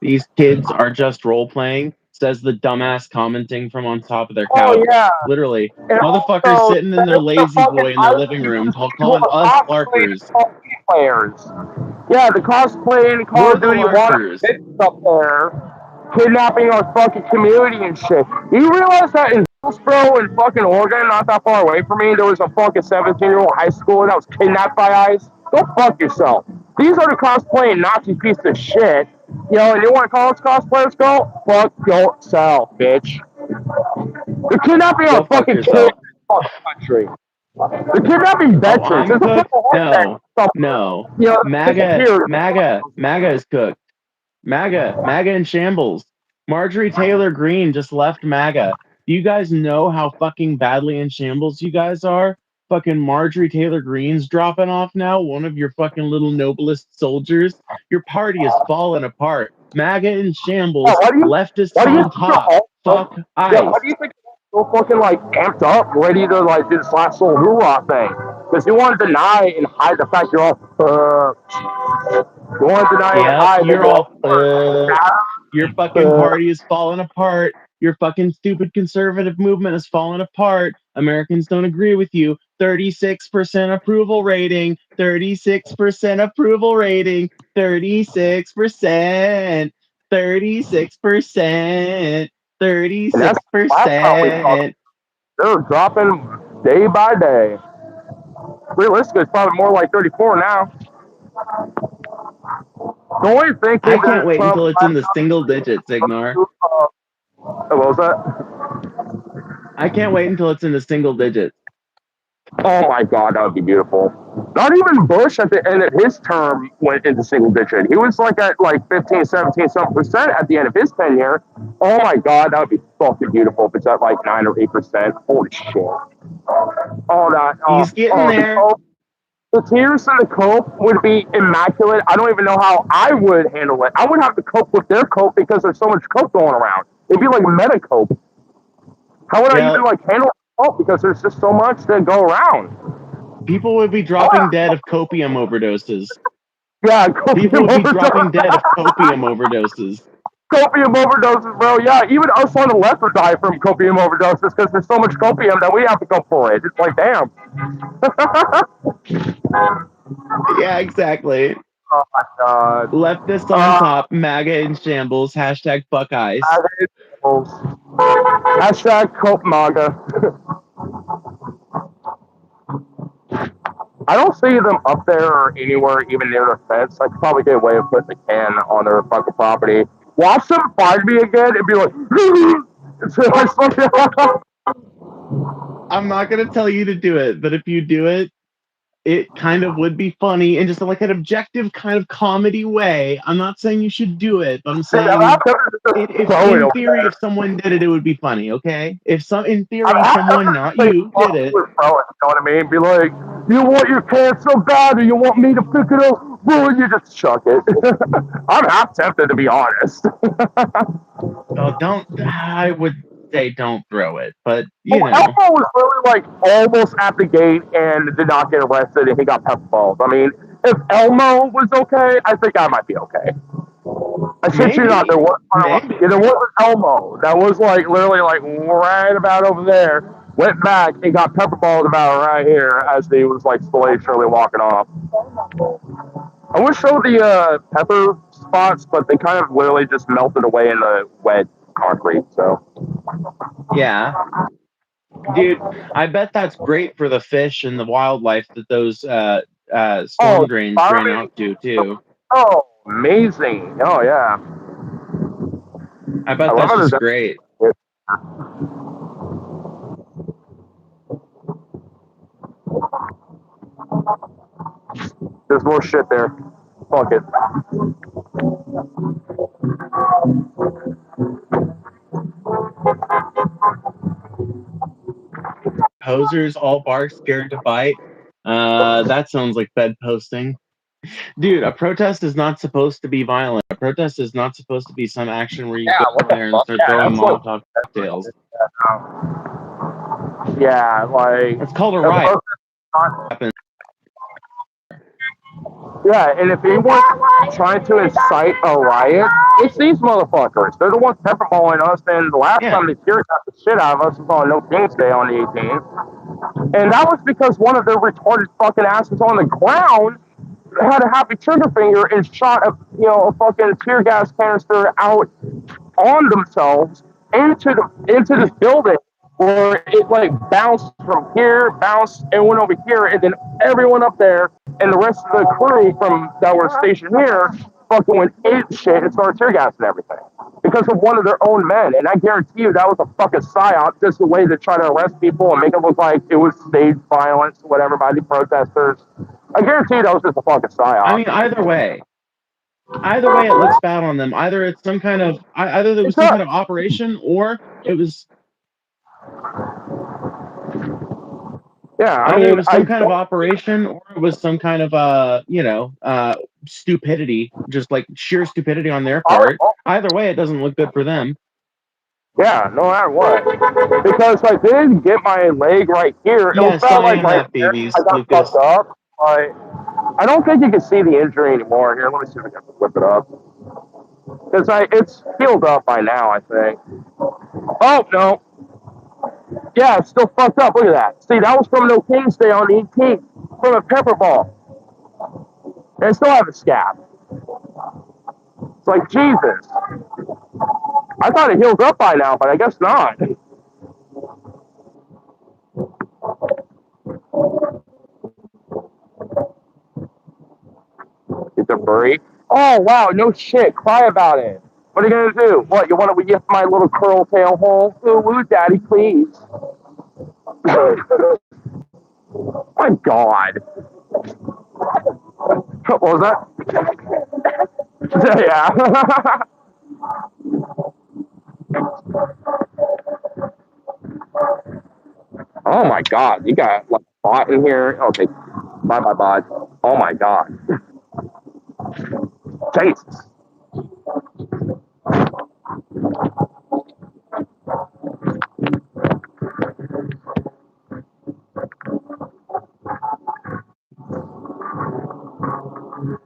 These kids are just role playing, says the dumbass commenting from on top of their Oh couch. yeah, Literally, and motherfuckers also sitting in their the lazy fucking boy in their ice living room, because people calling are us cosplaying larpers. as Call of Duty players. Yeah, the cosplaying Call We're of the Duty wannabe larpers. bitches up there, kidnapping our fucking community and shit. You realize that in Hillsborough in fucking Oregon, not that far away from me, there was a fucking 17-year-old high schooler that was kidnapped by ICE? Go fuck yourself. These are the cosplaying Nazi piece of shit. You know, and you want to call us cosplayers? Go fuck yourself, bitch. They're kidnapping our Go fuck fucking kids in yourself. this fucking country. They're kidnapping Oh, veterans. I'm There's a cooked? fucking horseman No. somewhere. No. You know, MAGA, disappeared. MAGA, MAGA is cooked. MAGA in shambles. Marjorie Taylor Greene just left MAGA. Do you guys know how fucking badly in shambles you guys are? fucking Marjorie Taylor Greene's dropping off now, one of your fucking little noblest soldiers. Your party is falling apart. MAGA in Yeah, shambles, why do you leftists why do you on think you're top. all Fuck yeah, why ICE. do you think you're so fucking like amped up, ready to like do this last little hoorah thing? Because you want to deny and hide the fact you're all you want to deny and Yep, hide that you're you're all all your fucking party is falling apart. Your fucking stupid conservative movement is falling apart. Americans don't agree with you. 36% approval rating. 36% approval rating. 36%. 36%. and that's last time we talked. 36%. They're dropping day by day. Realistically, it's probably more like 34 now. The only I thinking can't that wait Trump until it's in the single digits, Ignore. what was that? I can't wait until it's in the single digits. Oh my God, that would be beautiful. Not even Bush at the end of his term went into single digit. He was like at like 15, 17, something percent at the end of his tenure. Oh my God, that would be fucking beautiful if it's at like 9 or 8%. Holy shit. All that, He's getting the there. coke, the tears and the coke would be immaculate. I don't even know how I would handle it. I would have to cope with their coke because there's so much coke going around. It'd be like meta coke. How would I Yeah, even like handle coke because there's just so much to go around? people would be Oh, dropping dead of copium overdoses. yeah, People copium would be dropping dead of overdoses. copium overdoses. Copium overdoses, bro. Yeah, even us on the left would die from copium overdoses because there's so much copium that we have to go for it. It's like, damn. Yeah, exactly. Oh my God. Leftists on Uh, top, MAGA in shambles, hashtag fuck ICE. Hashtag Cope MAGA. I don't see them up there or anywhere even near the fence. I could probably get away with putting a can on their fucking property. Watch them find me again and be like, I'm not gonna tell you to do it, but if you do it, it kind of would be funny in just like an objective kind of comedy way. I'm not saying you should do it, but I'm saying if throw it in over theory, there. if someone did it, it would be funny. Okay, if some in I'm theory, someone not say you fuck did it. with throw it. You know what I mean? Be like, you want your can so bad, or you want me to pick it up? Well, you just chuck it. I'm half tempted to be honest. Oh, don't. I would say don't throw it, but Well, you know. Elmo was really like almost at the gate and did not get arrested, and he got pepper balls. I mean, if Elmo was okay, I think I might be okay. I shit you not, Maybe. Maybe. there was an Elmo that was like literally like right about over there. Went back and got pepper balled about right here as he was like slowly, surely walking off. I wish show the pepper spots, but they kind of literally just melted away in the wet concrete. So Yeah. Dude, I bet that's great for the fish and the wildlife that those oh, storm drains drain farming, out to too. oh, amazing. Oh yeah, I I bet love that's how just great. there's more shit there. Fuck it. Posers all bark, scared to bite. That sounds like bed posting. Dude, a protest is not supposed to be violent. A protest is not supposed to be some action where you Yeah, go what in the there and fuck? start Yeah, throwing that's like Molotov cocktails. yeah, like It's called a a riot. yeah, and if anyone's trying to incite a riot, it's these motherfuckers. They're the ones pepperballing us, and the last Yeah, time they tear got the shit out of us was on No King's Day on the 18th. And that was because one of their retarded fucking asses on the ground had a happy trigger finger and shot a fucking tear gas canister out on themselves into this building where it like bounced from here, bounced and went over here, and then everyone up there and the rest of the crew from that were stationed here fucking went ape shit and started tear gas and everything because of one of their own men. And I guarantee you that was a fucking psyop, just a way to try to arrest people and make it look like it was staged violence, whatever, by the protesters. I guarantee you that was just a fucking I psyop. mean either way, it looks bad on them. Either it's some kind of either there was It's some not. kind of operation, or it was Yeah, I Either it mean, was some kind of operation, or it was some kind of stupidity, just like sheer stupidity on their part. Either way, it doesn't look good for them. yeah, no matter what. Because I did get my leg right here. It was Yes, not I like am right that, here. babies, I got fucked Lucas. up. But I don't think you can see the injury anymore. Here, let me see if I can flip it up. Because it's healed up by now, I think. Oh, no. Yeah, it's still fucked up. Look at that. See, that was from No King's Day on the 18th. From a pepper ball. And I still have a scab. It's like, Jesus. I thought it healed up by now, but I guess not. It's a furry. Oh, wow, no shit. Cry about it. What are you going to do? What, you want to gift my little curl tail hole? Ooh, woo, daddy, please. My God. What was that? Yeah. Oh my God. You got like a bot in here. Okay. Bye bye bot. Oh my God. Jesus.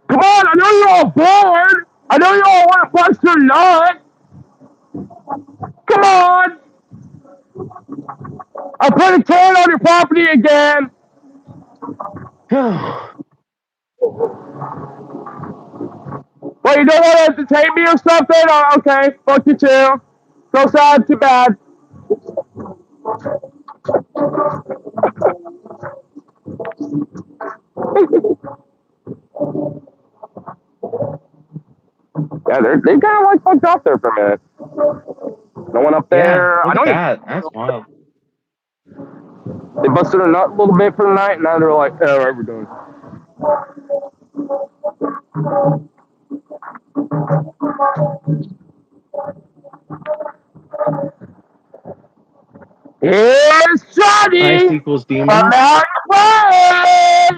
Come on, I know you're all bored. I know you all want to bust your nut. Come on. I'll put a can on your property again. Well, you don't want to entertain me or something? Oh, okay, fuck you too. So sad, too bad. Yeah, they kind of like fucked off there for a minute. No one up Yeah, there. I look at don't even. that. That's wild. They busted a nut a little bit for the night, and now they're like, oh, all right, we're done. Here's Ice Johnny! equals Come demons. out and play!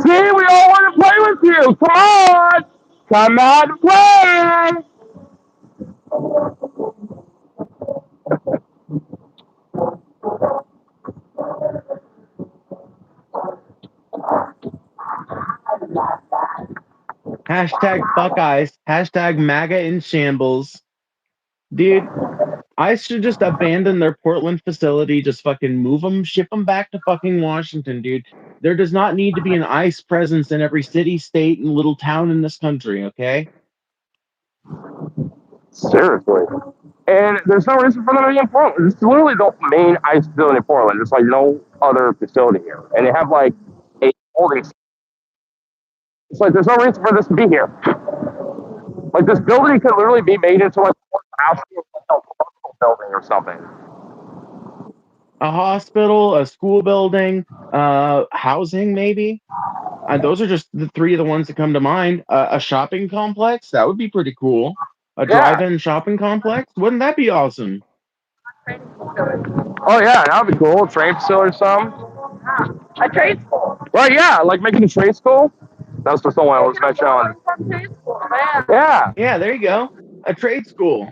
See, we all want to play with you. Come on! Come out and play! Hashtag Buckeyes. Hashtag MAGA in shambles. Dude, I should just abandon their Portland facility, just fucking move them, ship them back to fucking Washington, dude. There does not need to be an ICE presence in every city, state, and little town in this country, okay? Seriously. And there's no reason for them to be in Portland. It's literally the main ice facility in Portland. There's like no other facility here. And they have like 8 holdings. It's like there's no reason for this to be here. Like this building could literally be made into like a house building or something. A hospital, a school building, housing, maybe. Those are just the three of the ones that come to mind. A shopping complex, that would be pretty cool. A Yeah. drive-in shopping complex, wouldn't that be awesome? Oh yeah, that would be cool. A trade facility or something. A trade school. Well, yeah, like making a trade school. That's just someone I was mentioning on. Yeah. Yeah, there you go. A trade school.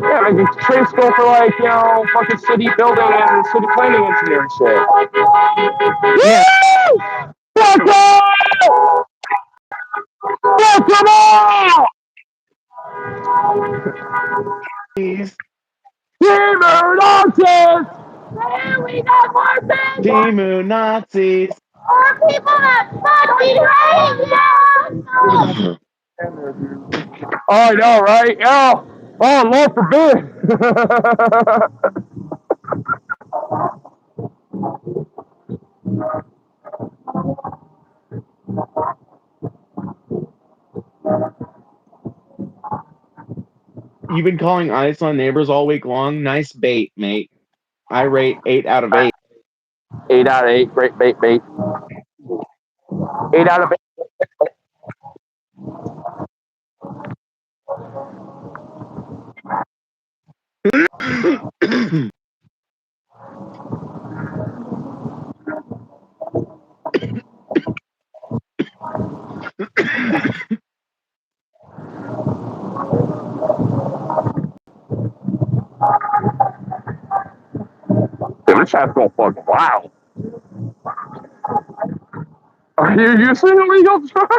Yeah, making a trade school for like, fucking city building and city planning engineering shit. Yeah. Woo! Welcome! Welcome Please. Gamer Nonsense! Hey, we got more people! Timu Nazis. More people that fucking hate you! Oh, I know, right? Oh, Lord forbid. You've been calling ice on neighbors all week long. Nice bait, mate. I rate 8 out of 8. 8 out of 8, great bait, bait. 8 out of 8. Damn, this chat's going fucking wow. Are you using illegal drugs?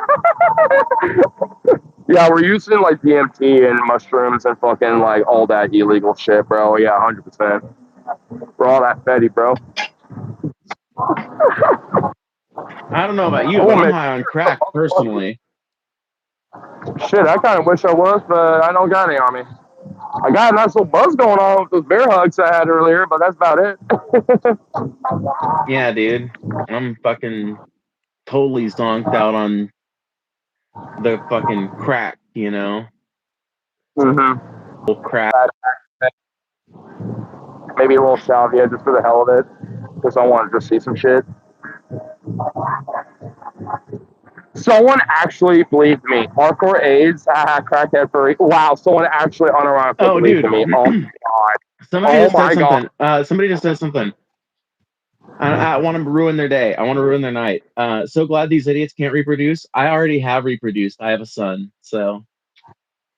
Yeah, we're using like DMT and mushrooms and fucking like all that illegal shit, bro. Yeah, 100%. For all that Fetty, bro. I don't know about you, I but won't I'm make high on crack personally. shit. I kind of wish I was, but I don't got any on me. I got a nice little buzz going on with those bear hugs I had earlier, but that's about it. Yeah, dude. I'm fucking totally zonked out on the fucking crack, you know? Mm-hmm. Crack. Maybe a little salvia just for the hell of it, because I want to just see some shit. Someone actually believed me. Hardcore AIDS, crackhead furry. Wow, someone actually unironically Oh, believed in dude. me. Oh my god. Somebody Oh just said my god. something. Somebody just said something. I want to ruin their day. I want to ruin their night. So glad these idiots can't reproduce. I already have reproduced. I have a son. So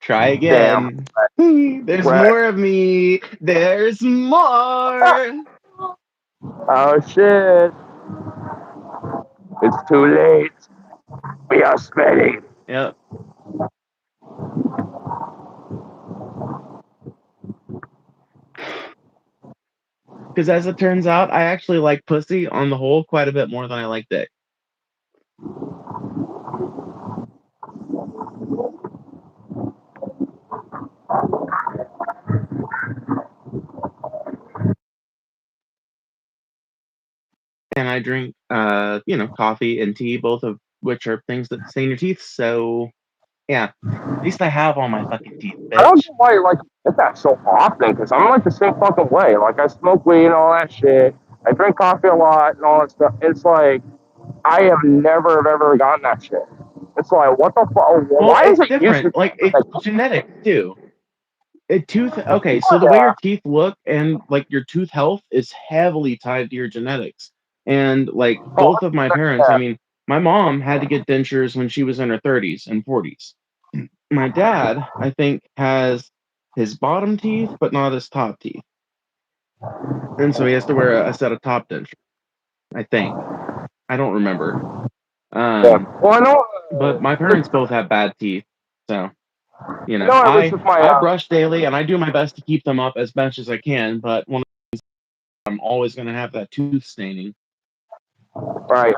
try Damn. again. There's Right. more of me. There's more. Oh shit. It's too late. We are spreading. Yep. Because as it turns out, I actually like pussy on the whole quite a bit more than I like dick. And I drink, coffee and tea, both of which are things that stain your teeth. So, yeah, at least I have all my fucking teeth, I don't bitch. know why you like get that so often, because I'm like the same fucking way. Like I smoke weed and all that shit. I drink coffee a lot and all that stuff. It's like I have never have ever gotten that shit. It's like what the fuck? Well, Why is it's it usually different. Like, it's like, genetic, too. Okay, so the way yeah, your teeth look and, like, your tooth health is heavily tied to your genetics. And, like, oh, both of my parents, I yeah, mean, my mom had to get dentures when she was in her 30s and 40s. My dad, I think, has his bottom teeth, but not his top teeth. And so he has to wear a set of top dentures, I think. I don't remember. yeah. Um, Well, I know. but my This, parents both have bad teeth. So, I know at least I with my I brush daily and I do my best to keep them up as much as I can, but I'm always going to have that tooth staining. right.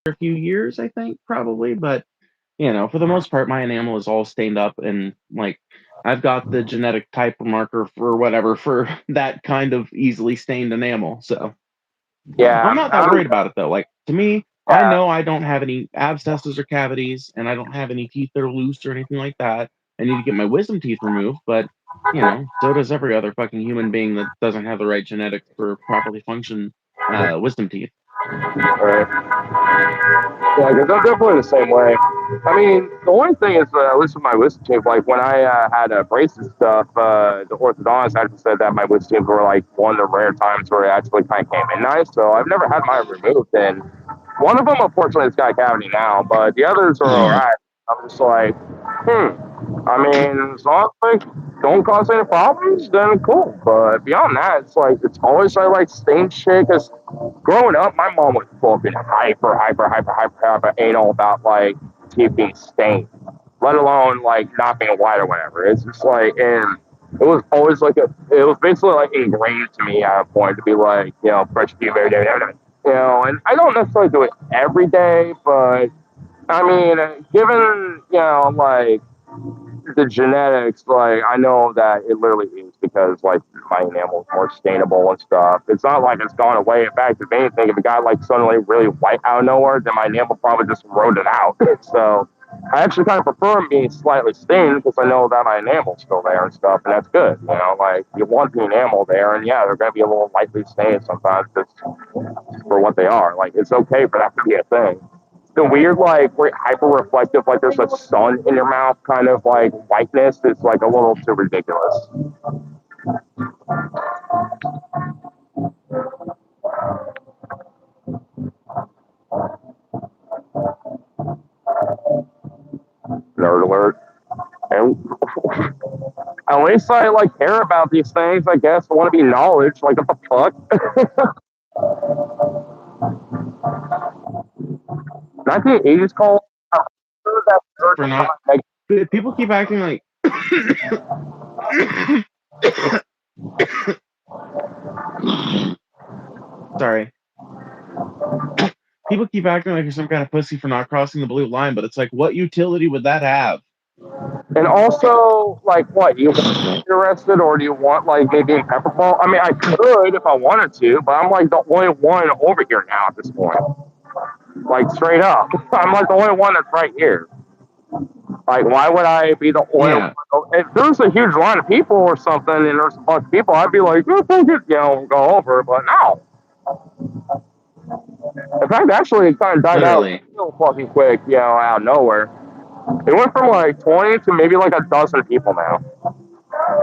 For a few years, I think, probably, but for the most part, my enamel is all stained up and like I've got the genetic type marker for whatever for that kind of easily stained enamel. So Yeah, I'm not that I'm. worried about it though. Like to me, I Yeah, know I don't have any abscesses or cavities, and I don't have any teeth that are loose or anything like that. I need to get my wisdom teeth removed, but so does every other fucking human being that doesn't have the right genetics for properly function wisdom teeth. right. Yeah, because I'm definitely the same way. I mean, the only thing is, at least with my wisdom teeth, like when I had braces and stuff, the orthodontist actually said that my wisdom teeth were like one of the rare times where it actually kind of came in nice. So I've never had mine removed, and one of them, unfortunately, has got a cavity now, but the others are all right. I'm just like, I mean, as long as like don't cause any problems, then cool. But beyond that, it's like it's always like stain shit. Because growing up, my mom was fucking hyper anal about like teeth being stained, let alone like not being white or whatever. It's just like, and it was always like it was basically like ingrained to me at a point to be like, brush teeth every day, and I don't necessarily do it every day, but I mean, given like the genetics, like I know that it literally is because like my enamel is more stainable and stuff. It's not like it's gone away. In fact, if anything, if it got like suddenly really white out of nowhere, then my enamel probably just eroded out. So I actually kind of prefer them being slightly stained because I know that my enamel's still there and stuff, and that's good. You know, like you want the enamel there, and yeah, they're going to be a little lightly stained sometimes just for what they are. Like it's okay for that to be a thing. The weird, like, hyper reflective, like there's a sun in your mouth kind of like whiteness is like a little too ridiculous. Nerd alert. And at least I like care about these things, I guess. I want to be knowledge. Like, what the fuck? 1980s call. For not people keep acting like sorry. People keep acting like you're some kind of pussy for not crossing the blue line, but it's like, what utility would that have? And also, like, what, you want to be arrested, or do you want, like, maybe in pepperball? I mean, I could if I wanted to, but I'm, like, the only one over here now at this point. Like, straight up. I'm, like, the only one that's right here. Like, why would I be the only one? If there's a huge line of people or something, and there's a bunch of people, I'd be like, oh, thank you, go over, but no. In fact, actually, it kind of died out real fucking quick, out of nowhere. It went from like 20 to maybe like a dozen people now.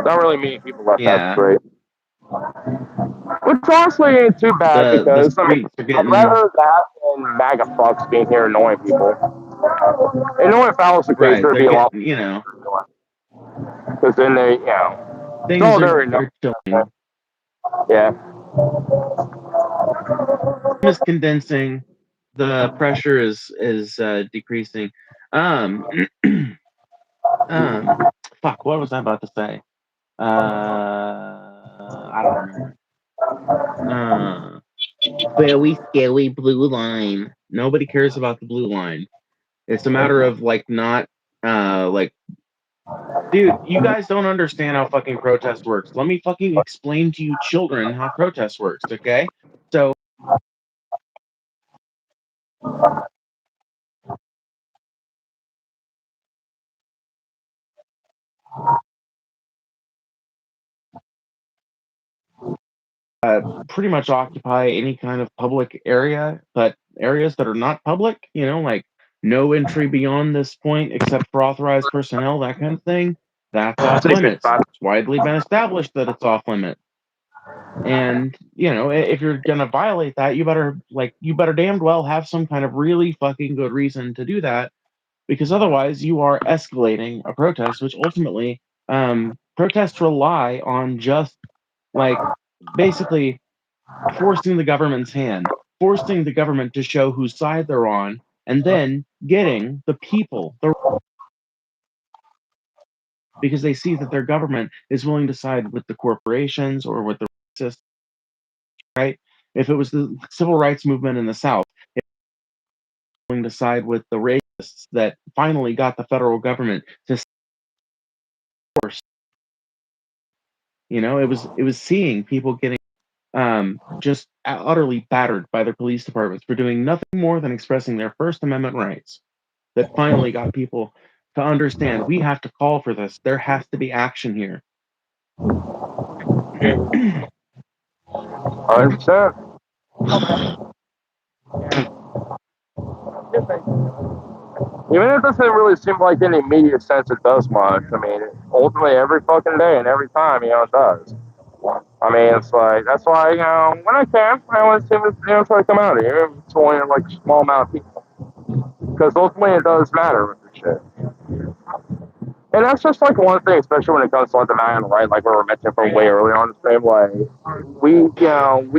Not really many people left that street. Which honestly ain't too bad because I mean, I'd rather that than MAGA fucks being here annoying people. And knowing if that was the case, there'd be a lot. Because then they, things are chilling. Yeah. Is condensing. The pressure is decreasing. Fuck, what was I about to say? I don't remember. Very scary blue line. Nobody cares about the blue line. It's a matter of like not like, dude, you guys don't understand how fucking protest works. Let me fucking explain to you children how protest works, okay? So pretty much occupy any kind of public area, but areas that are not public, like no entry beyond this point except for authorized personnel, that kind of thing, that's off limits. It's widely been established that it's off limits. And, if you're going to violate that, you better damned well have some kind of really fucking good reason to do that, because otherwise you are escalating a protest, which ultimately, protests rely on just like basically forcing the government's hand, forcing the government to show whose side they're on, and then getting the people, because they see that their government is willing to side with the corporations or with the racists, right? If it was the civil rights movement in the South, it was willing to side with the racists that finally got the federal government to force. It was seeing people getting just utterly battered by their police departments for doing nothing more than expressing their First Amendment rights that finally got people to understand we have to call for this. There has to be action here. 100%. Even if it doesn't really seem like in the immediate sense it does much. I mean, ultimately every fucking day and every time, it does. I mean, it's like, that's why, when I can, I always try to come out here. It's only like a small amount of people. Because ultimately it does matter with this shit. And that's just like one thing, especially when it comes to like the man, right? Like we were mentioning from way earlier on the same way. We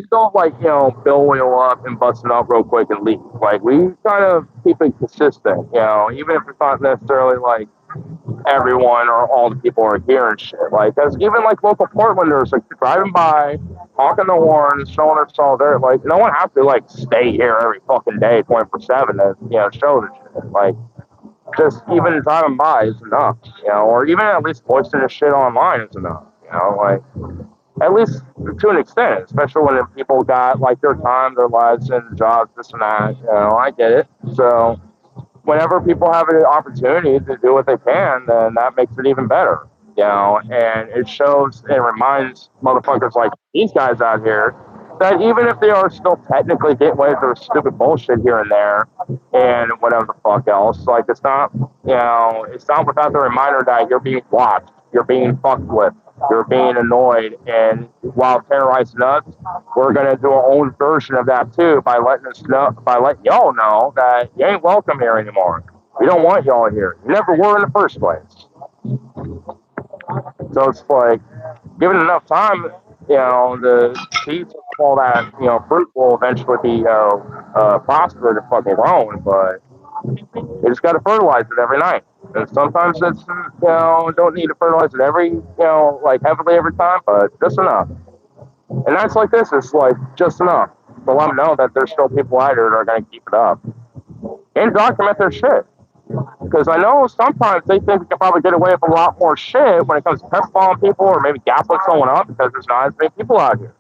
don't like, bill oil up and bust it up real quick and leave. Like we kind of keep it consistent, even if it's not necessarily like everyone or all the people are here and shit. Like, cause even like local Portlanders, like driving by, honking the horn, showing their solidarity. Like, no one has to like stay here every fucking day, 24/7 to show the shit. Like, just even driving by is enough, or even at least posting the shit online is enough, like at least to an extent, especially when people got like their time, their lives, and jobs, this and that. I get it. So whenever people have an opportunity to do what they can, then that makes it even better. And it shows and reminds motherfuckers like these guys out here that even if they are still technically getting away with their stupid bullshit here and there and whatever the fuck else, like it's not without the reminder that you're being watched, you're being fucked with, you're being annoyed, and while terrorizing us, we're gonna do our own version of that too by letting y'all know that you ain't welcome here anymore. We don't want y'all here. You never were in the first place. So it's like, given enough time, the seeds of all that, fruit will eventually be prospered and fucking grown. But you just got to fertilize it every night. And sometimes it's, don't need to fertilize it like heavily every time, but just enough. And nights like this, it's like just enough to let them know that there's still people out here that are going to keep it up and document their shit. Because I know sometimes they think we can probably get away with a lot more shit when it comes to pep bombing people or maybe gaslight someone up because there's not as many people out here.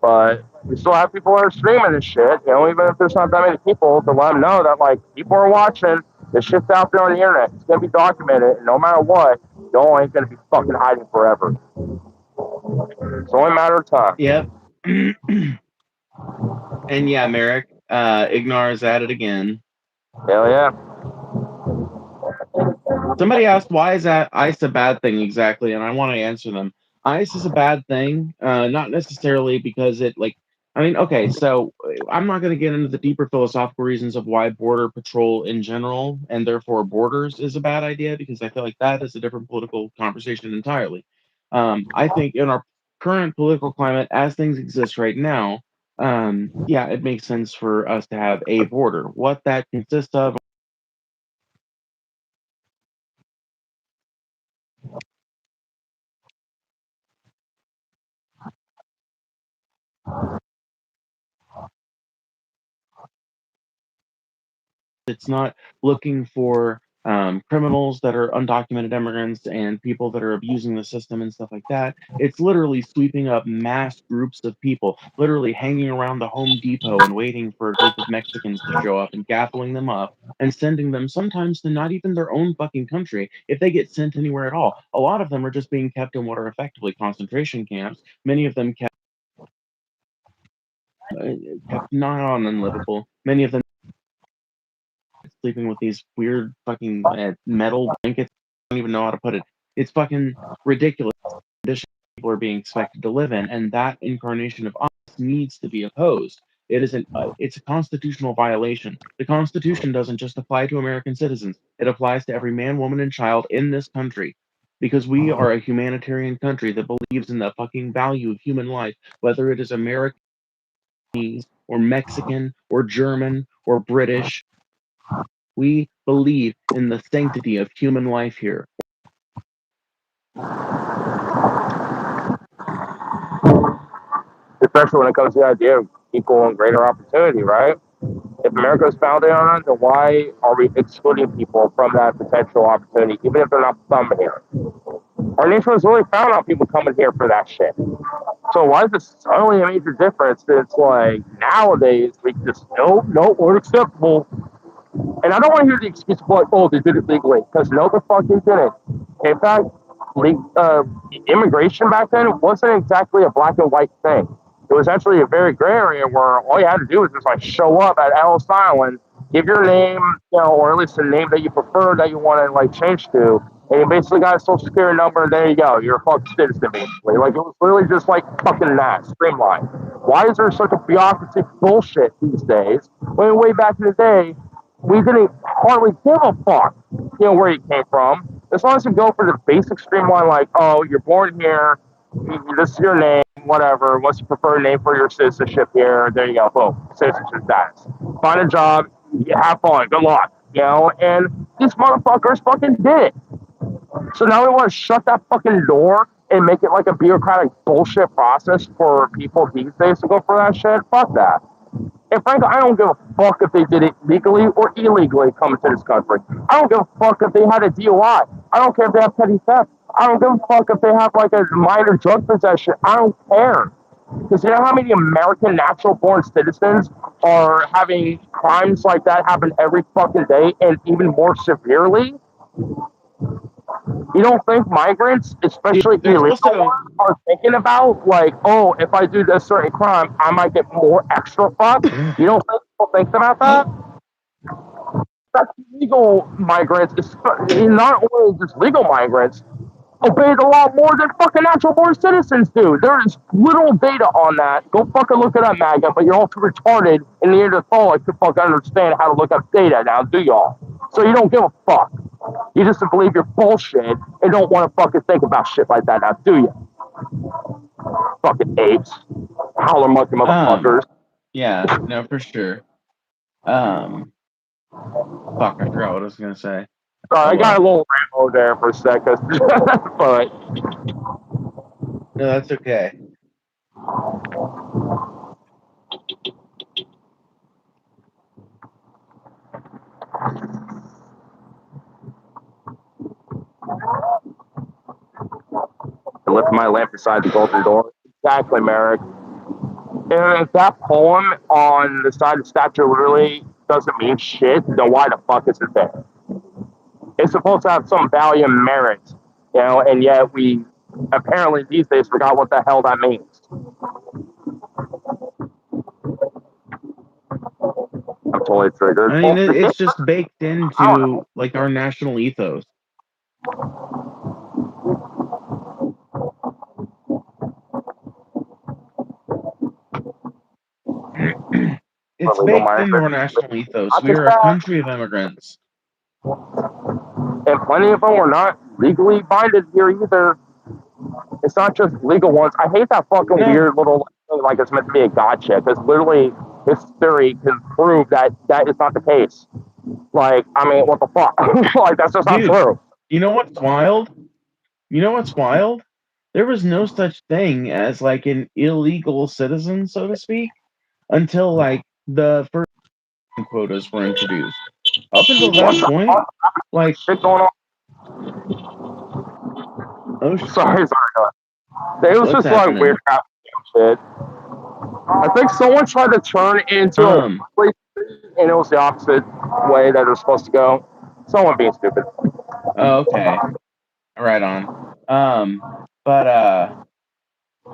But we still have people that are streaming this shit, even if there's not that many people, to let them know that, like, people are watching, this shit's out there on the internet, it's going to be documented, and no matter what, y'all ain't going to be fucking hiding forever. It's only a matter of time. Yep. And yeah, Merrick, Ignar's at it again. Hell yeah. Somebody asked, why is that ICE a bad thing exactly? And I want to answer them. ICE is a bad thing, not necessarily because okay, so I'm not going to get into the deeper philosophical reasons of why border patrol in general, and therefore borders, is a bad idea, because I feel like that is a different political conversation entirely. I think in our current political climate, as things exist right now, yeah, it makes sense for us to have a border. What that consists of, it's not looking for criminals that are undocumented immigrants and people that are abusing the system and stuff like that. It's literally sweeping up mass groups of people, literally hanging around the Home Depot and waiting for a group of Mexicans to show up and gaffling them up and sending them sometimes to not even their own fucking country if they get sent anywhere at all. A lot of them are just being kept in what are effectively concentration camps. Many of them kept not on unlivable. Many of them sleeping with these weird fucking metal blankets. I don't even know how to put it. It's fucking ridiculous conditions people are being expected to live in, and that incarnation of us needs to be opposed. It's a constitutional violation. The Constitution doesn't just apply to American citizens; it applies to every man, woman, and child in this country. Because we are a humanitarian country that believes in the fucking value of human life, whether it is American or Mexican or German or British. We believe in the sanctity of human life here. Especially when it comes to the idea of equal and greater opportunity, right? If America is founded on it, then why are we excluding people from that potential opportunity, even if they're not from here? Our nation was really founded on people coming here for that shit. So why is this suddenly a major difference? It's like nowadays we just no, unacceptable. And I don't want to hear the excuse of like, oh, they did it legally, because no, the fuck they didn't. In fact, immigration back then wasn't exactly a black and white thing. It was actually a very gray area where all you had to do was just like show up at Ellis Island, give your name, or at least a name that you prefer that you want to like change to, and you basically got a social security number, and there you go, you're a fucking citizen basically. Like it was literally just like fucking that streamlined. Why is there such a bureaucracy bullshit these days? When way back in the day, we didn't hardly give a fuck, where you came from. As long as you go for the basic streamline, like, oh, you're born here, this is your name, whatever. What's your preferred name for your citizenship here? There you go, boom, citizenship status. Find a job, have fun, good luck, And these motherfuckers fucking did it. So now we want to shut that fucking door and make it like a bureaucratic bullshit process for people these days to go for that shit. Fuck that. And frankly, I don't give a fuck if they did it legally or illegally coming to this country. I don't give a fuck if they had a DUI. I don't care if they have petty theft. I don't give a fuck if they have like a minor drug possession. I don't care. Because you know how many American natural-born citizens are having crimes like that happen every fucking day, and even more severely? You don't think migrants, Dude, especially there's illegal also ones, are thinking about, like, oh, if I do this certain crime, I might get more extra fucked? You don't think people think about that? That's legal migrants, not only just legal migrants, obey the law more than fucking natural born citizens do. There's little data on that. Go fucking look it up, MAGA, but you're all too retarded and Neanderthalic to fucking understand how to look up data now, do y'all? So you don't give a fuck. You just believe your bullshit and don't want to fucking think about shit like that now, do you? Fucking apes. Howler monkey um motherfuckers. yeah, no, for sure. Fuck, I forgot what I was gonna say. Sorry, Oh I got a well. little Rambo there for a second, but No, that's okay. I left my lamp beside the golden door. Exactly, Merrick. And if that poem on the side of the statue really doesn't mean shit, then why the fuck is it there? It's supposed to have some value and merit, and yet we apparently these days forgot what the hell that means. I'm totally triggered. I mean, Well, the game, it's just baked I don't know. into like our national ethos. It's Illegal baked into our migrants. national ethos. Not We just are a that, country of immigrants. and plenty of them were not legally binded here either. It's not just legal ones. I hate that fucking No, weird little thing like it's meant to be a gotcha because literally history can prove that that is not the case. Like, I mean, what the fuck? Like, that's just not dude, true. you know what's wild? You know what's wild? There was no such thing as like an illegal citizen, so to speak, until like the first quotas were introduced. Up until What that the point, fuck? like, Shit going on? oh, Sorry. It was what's just like weird happening? crap shit. I think someone tried to turn it into a Um, place, and it was the opposite way that it was supposed to go. Someone being stupid. oh, okay, right on. Um, but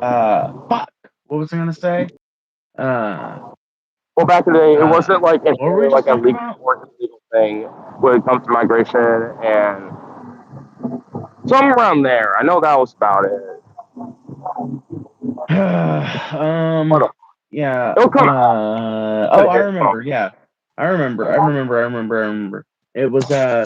fuck. What was I gonna say? Uh, Well, back in the day, it uh, wasn't like what were we inherently just like a talking legal about? or illegal thing when it comes to migration and something around there. I know that was about it. What um, a, yeah. it'll come out. Oh, Gotta I hit some. remember. Yeah, I remember. It was I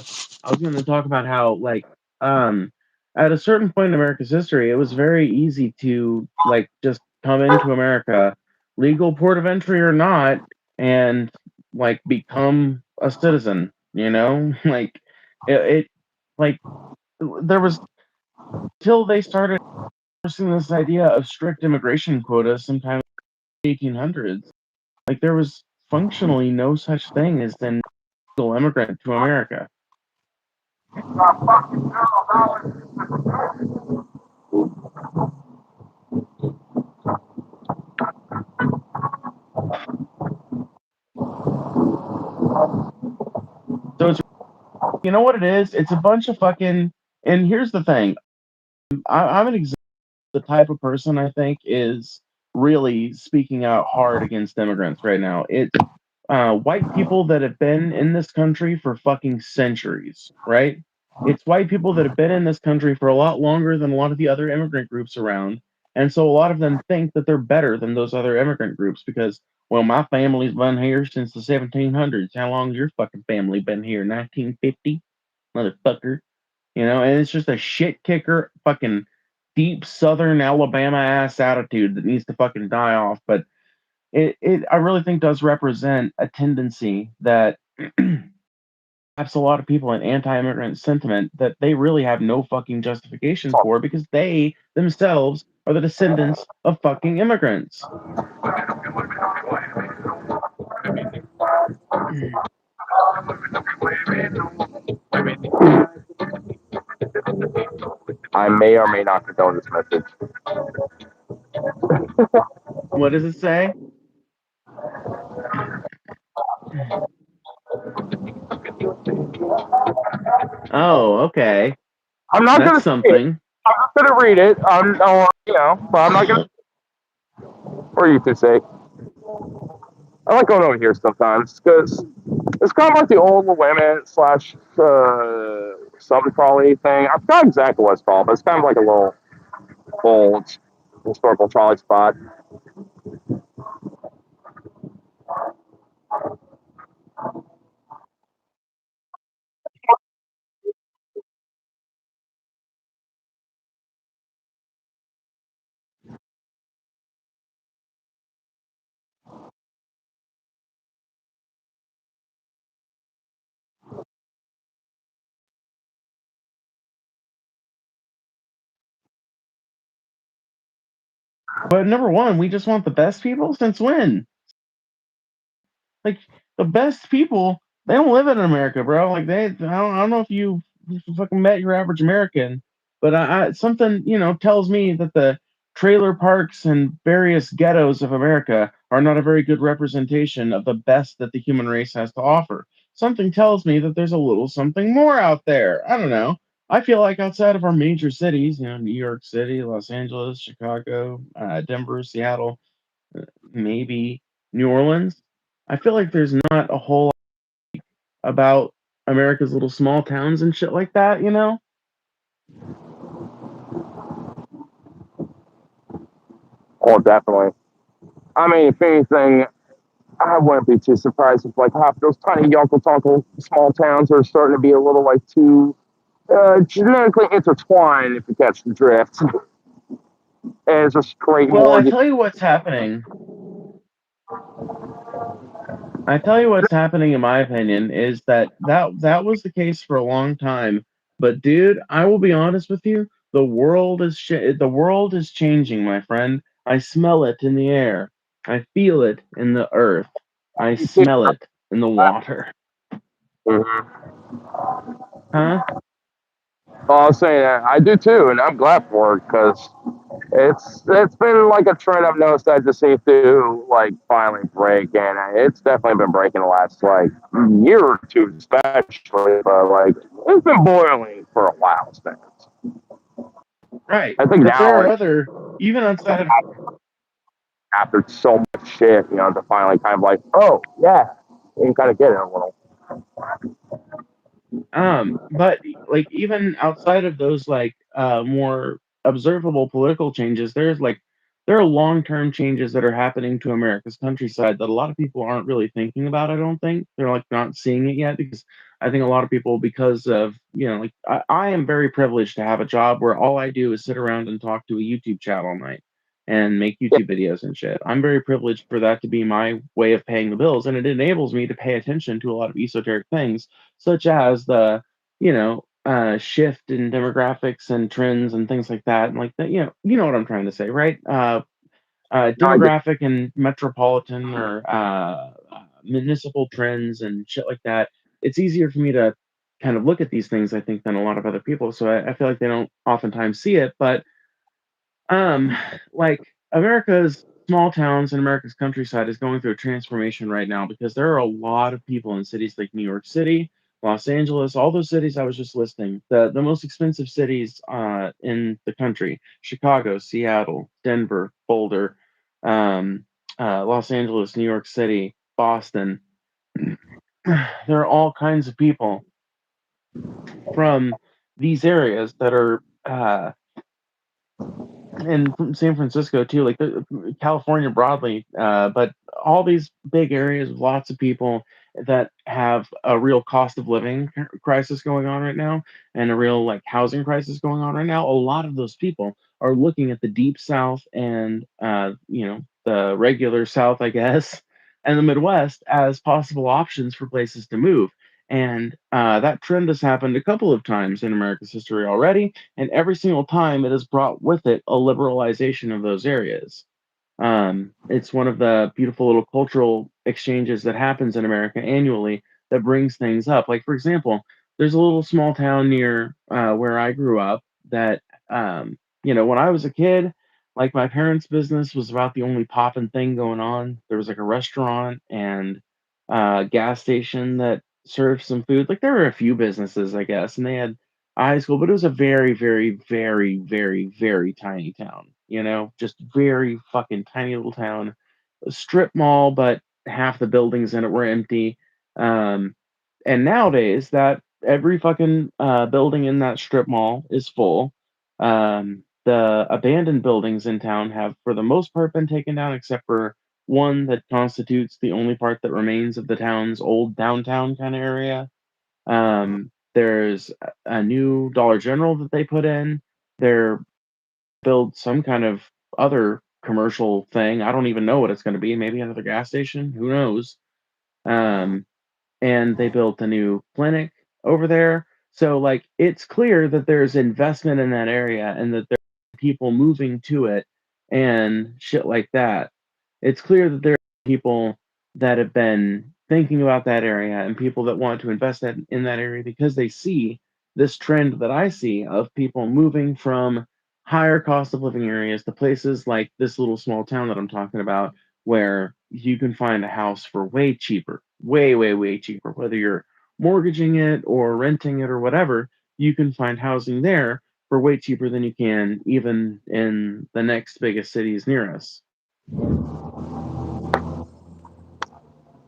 was going to talk about how like at a certain point in America's history, it was very easy to like just come into America, legal port of entry or not, and like become a citizen. You know, like it like there was till they started forcing this idea of strict immigration quotas sometime in the 1800s. Like there was functionally no such thing as an illegal immigrant to America. So it's you know what it is? It's a bunch of fucking. And here's the thing: I'm an example. The type of person I think is really speaking out hard against immigrants right now. It's white people that have been in this country for fucking centuries, right? It's white people that have been in this country for a lot longer than a lot of the other immigrant groups around. And so a lot of them think that they're better than those other immigrant groups because, well, my family's been here since the 1700s. How long's your fucking family been here? 1950? Motherfucker. And it's just a shit kicker, fucking deep Southern Alabama ass attitude that needs to fucking die off. But it I really think does represent a tendency that perhaps a lot of people in anti-immigrant sentiment that they really have no fucking justification for because they themselves are the descendants of fucking immigrants. I may or may not condone this message. What does it say? Oh, okay. I'm not That's gonna say it. something. I'm not gonna read it. Or but I'm not gonna. Or you could say. I like going over here sometimes because it's kind of like the old women slash something trolley thing. I forgot exactly what it's called, but it's kind of like a little old historical trolley spot. But number one, we just want the best people. Since when? Like the best people, they don't live in America, bro. Like I don't know if you fucking met your average American, but something tells me that the trailer parks and various ghettos of America are not a very good representation of the best that the human race has to offer. Something tells me that there's a little something more out there. I don't know. I feel like outside of our major cities, New York City, Los Angeles, Chicago, Denver, Seattle, maybe New Orleans. I feel like there's not a whole lot about America's little small towns and shit like that. Oh, definitely. I mean, if anything, I wouldn't be too surprised if like half those tiny yonkle tonkle small towns are starting to be a little like too genetically intertwined, if you catch the drift. And it's just create Well, more. I tell you what's happening in my opinion is that was the case for a long time. But dude, I will be honest with you, the world is changing, my friend. I smell it in the air. I feel it in the earth. I smell it in the water. Mhm. Huh? Well, I was saying I do too, and I'm glad for it because it's been like a trend I've noticed that just seems to like finally break, and it's definitely been breaking the last like year or two, especially. But like it's been boiling for a while. Right. I think But there now are it's other even outside of after so much shit, to finally kind of like, oh yeah, you can kind of get it a little. But like even outside of those like more observable political changes, there are long-term changes that are happening to America's countryside that a lot of people aren't really thinking about. I don't think they're like not seeing it yet because I think a lot of people because of like I am very privileged to have a job where all I do is sit around and talk to a YouTube chat all night and make Yeah, YouTube videos and shit. I'm very privileged for that to be my way of paying the bills, and it enables me to pay attention to a lot of esoteric things such as the shift in demographics and trends and things like that, and like that. You know what I'm trying to say, right? no, I get Demographic and metropolitan or municipal trends and shit like that. It's easier for me to kind of look at these things, I think, than a lot of other people. So I feel like they don't oftentimes see it, but um, like America's small towns and America's countryside is going through a transformation right now because there are a lot of people in cities like New York City, Los Angeles, all those cities I was just listing. The most expensive cities in the country: Chicago, Seattle, Denver, Boulder, um, Los Angeles, New York City, Boston. There are all kinds of people from these areas that are and from San Francisco too, like California broadly, but all these big areas with lots of people that have a real cost of living crisis going on right now, and a real like housing crisis going on right now. A lot of those people are looking at the deep South and the regular South, I guess, and the Midwest as possible options for places to move. And that trend has happened a couple of times in America's history already, and every single time it has brought with it a liberalization of those areas. It's one of the beautiful little cultural exchanges that happens in America annually that brings things up. Like, for example, there's a little small town near where I grew up that, when I was a kid, Like my parents' business was about the only poppin' thing going on. There was like a restaurant and gas station that served some food. Like there were a few businesses, I guess, and they had a high school, but it was a very, very, very, very, very tiny town. You know, just very fucking tiny little town. A strip mall, but half the buildings in it were empty. Um, and nowadays, that every fucking building in that strip mall is full. The abandoned buildings in town have, for the most part, been taken down, except for one that constitutes the only part that remains of the town's old downtown kind of area. There's a new Dollar General that they put in. They're build some kind of other commercial thing. I don't even know what it's going to be. Maybe another gas station. Who knows? Um, and they built a new clinic over there. So like it's clear that there's investment in that area and that there are people moving to it and shit like that. It's clear that there are people that have been thinking about that area and people that want to invest in that area because they see this trend that I see of people moving from higher cost of living areas to places like this little small town that I'm talking about where you can find a house for way cheaper, way, way, way cheaper. Whether you're mortgaging it or renting it or whatever, you can find housing there for way cheaper than you can even in the next biggest cities near us.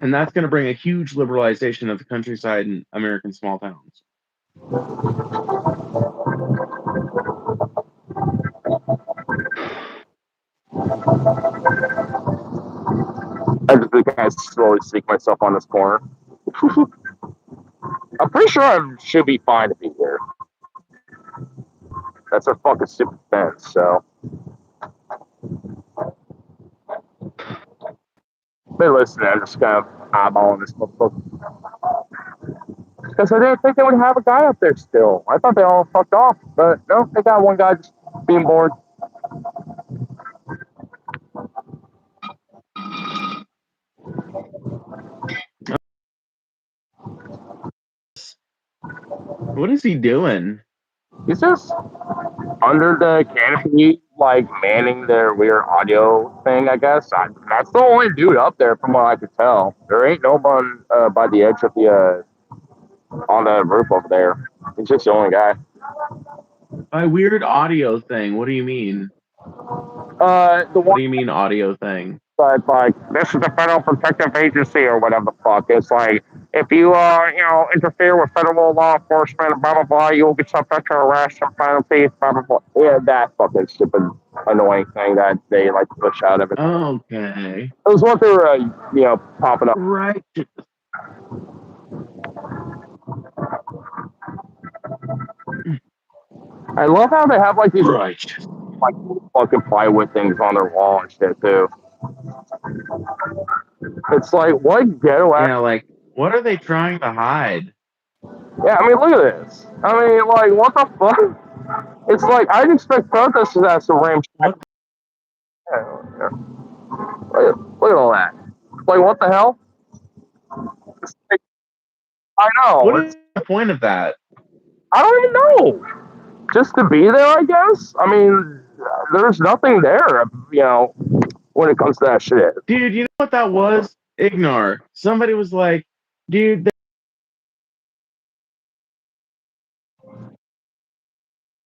And that's going to bring a huge liberalization of the countryside and American small towns. I just think I slowly seek myself on this corner. I'm pretty sure I should be fine to be here. That's a fucking stupid fence, so. But listen, I'm just kind of eyeballing this motherfucker. Because I didn't think they would have a guy up there still. I thought they all fucked off, but no, they got one guy just being bored. What is he doing? He's just under the canopy, like manning their weird audio thing, I guess. That's the only dude up there from what I could tell. There ain't no one by the edge of the, on the roof over there. He's just the only guy. By weird audio thing, what do you mean? The What one do you mean audio thing? that's like, this is the Federal Protective Agency or whatever the fuck. It's like, if you, interfere with federal law enforcement, blah, blah, blah, you will be subject to arrest and penalties, blah, blah, blah. Yeah, that fucking stupid, annoying thing that they like to push out every time. Okay. It was what they were, popping up. Right. I love how they have like these Right. like fucking plywood things on their wall and shit too. It's like what ghetto ass. Yeah, like, what are they trying to hide? Yeah, I mean look at this. I mean like what the fuck? It's like I'd expect protesters to have some ram. What? Yeah. Look at all that. Like what the hell? Like, I know. What is the point of that? I don't even know. Just to be there, I guess. I mean, there's nothing there, when it comes to that shit. Dude, you know what that was? Ignore. Somebody was like, dude,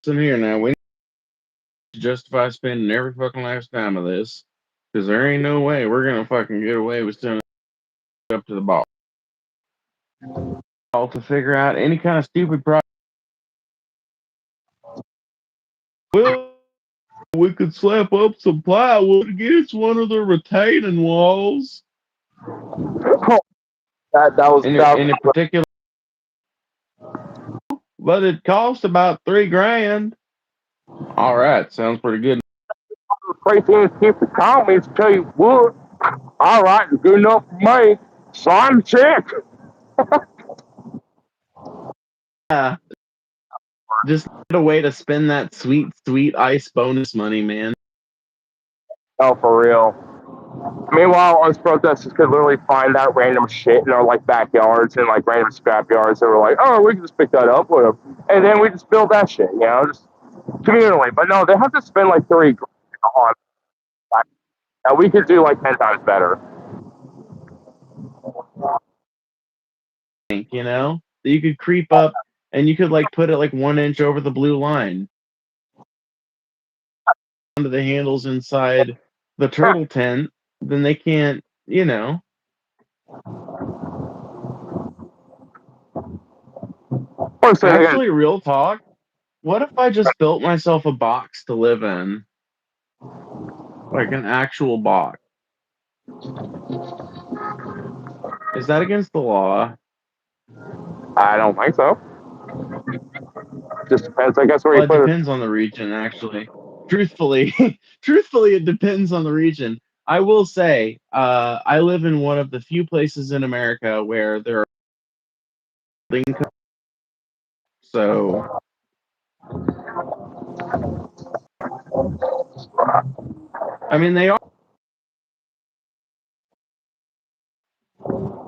in here now. We need to justify spending every fucking last time of this. Because there ain't no way we're going to fucking get away with sending up to the ball. To figure out any kind of stupid problem. Well, we could slap up some plywood against one of the retaining walls. Oh, that was in a particular, but it cost about $3,000. All right, sounds pretty good. great thing to keep the comments. Tell you what. All right, good enough for me. Sign the check. Yeah, just a way to spend that sweet, sweet ICE bonus money, man. Oh, for real. Meanwhile, us protesters could literally find that random shit in our like backyards and like random scrap yards that were like, oh, we can just pick that up, whatever. And then we just build that shit, just communally. But no, they have to spend like $3,000 on. Now we could do like 10 times better. You know, that you could creep up and you could like put it like 1 inch over the blue line onto the handles inside the turtle tent. Then they can't, you know. Actually, real talk. What if I just built myself a box to live in? Like an actual box. Is that against the law? I don't think so. Just depends, I guess, where Well, you it put it. depends on the region, actually. Truthfully, truthfully, it depends on the region. I will say, I live in one of the few places in America where there are building codes. So, I mean, they are.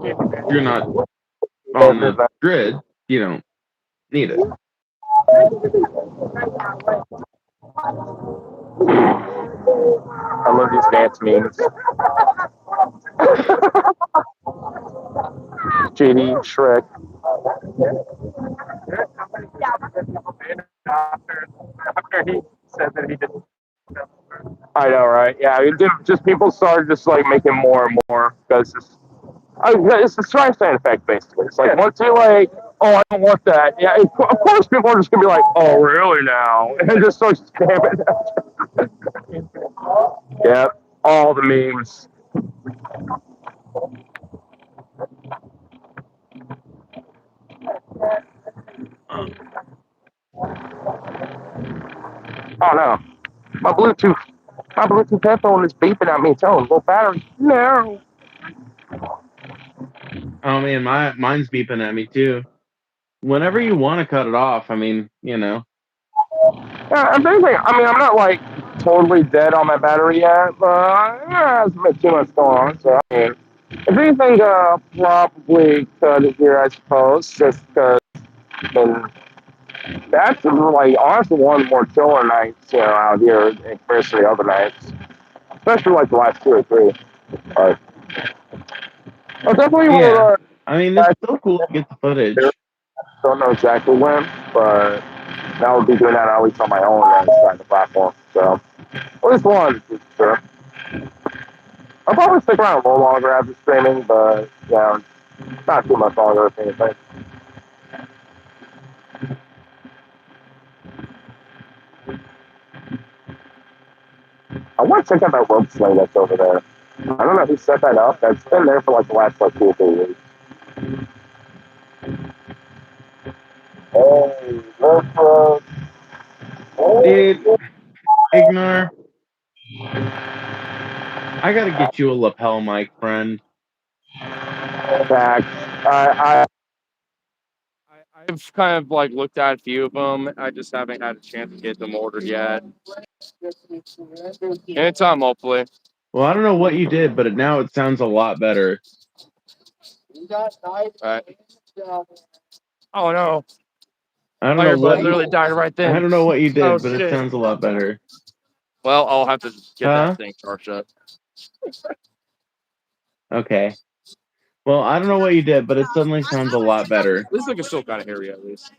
If you're not on the grid, you don't need it. I love these dance memes. JD, Shrek. After he said that he didn't. I know, right? Yeah, just people started just like making more and more because it's the Transfemme effect basically. It's like once you like, oh, I don't want that. Yeah, of course people are just gonna be like, oh, really now, and just start spamming. Yeah, all the memes. Oh no, my Bluetooth, my Bluetooth headphone is beeping at me, telling low battery. No. Oh man, mine's beeping at me too. Whenever you want to cut it off, I mean, you know. Yeah, if anything, I mean, I'm not like totally dead on my battery yet, but yeah, it's a bit too much going on. So I mean, if anything, probably cut it here, I suppose, just because. That's like honestly one of the more chiller nights, out here compared to the other nights, especially like the last 2 or 3. But I definitely Yeah, will. I mean, it's still cool to get the footage. Don't know exactly when, but I will be doing that at least on my own and starting the platform. So at least one, for sure. I'll probably stick around a little longer after streaming, but yeah, not too much longer if anything. I want to check out that rope sleigh that's over there. I don't know who set that up. That's been there for like the last like 2 or 3 weeks. Hey, rope. Dude, Ignore. I gotta get you a lapel mic, friend. Facts. I've kind of like looked at a few of them. I just haven't had a chance to get them ordered yet. Anytime, hopefully. Well, I don't know what you did, but now it sounds a lot better. Right. Oh no! I don't My know earbud what literally died right I then. don't know what you Oh did, but it shit! sounds a lot better. Well, I'll have to get Huh? that thing charged up. Okay. Well, I don't know what you did, but it suddenly sounds a lot better. At least I can still kind of hear you at least.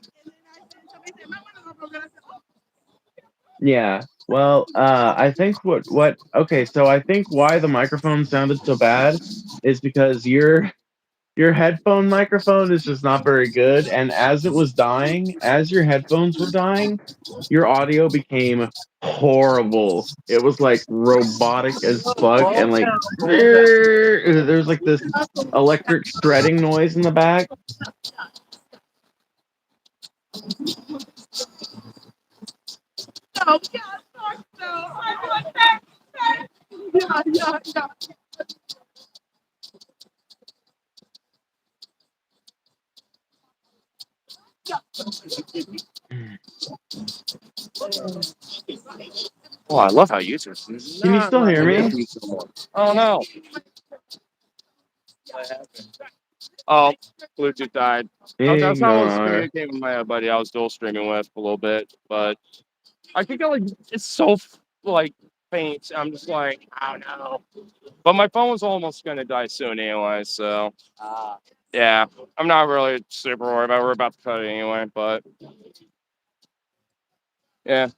Yeah. Well, I think okay, so I think why the microphone sounded so bad is because your headphone microphone is just not very good, and as it was dying, as your headphones were dying, your audio became horrible. It was like robotic as fuck, and like there's like this electric shredding noise in the back. Oh, I love how users. Can you still hear me? Oh no! Oh, Bluetooth died. That's how I was Ignore. communicating with my buddy I was dual streaming with a little bit, but I think it's so like paint. I'm just like, I don't know. But my phone's almost gonna die soon anyway, so yeah, I'm not really super worried about it. We're about to cut it anyway, but yeah.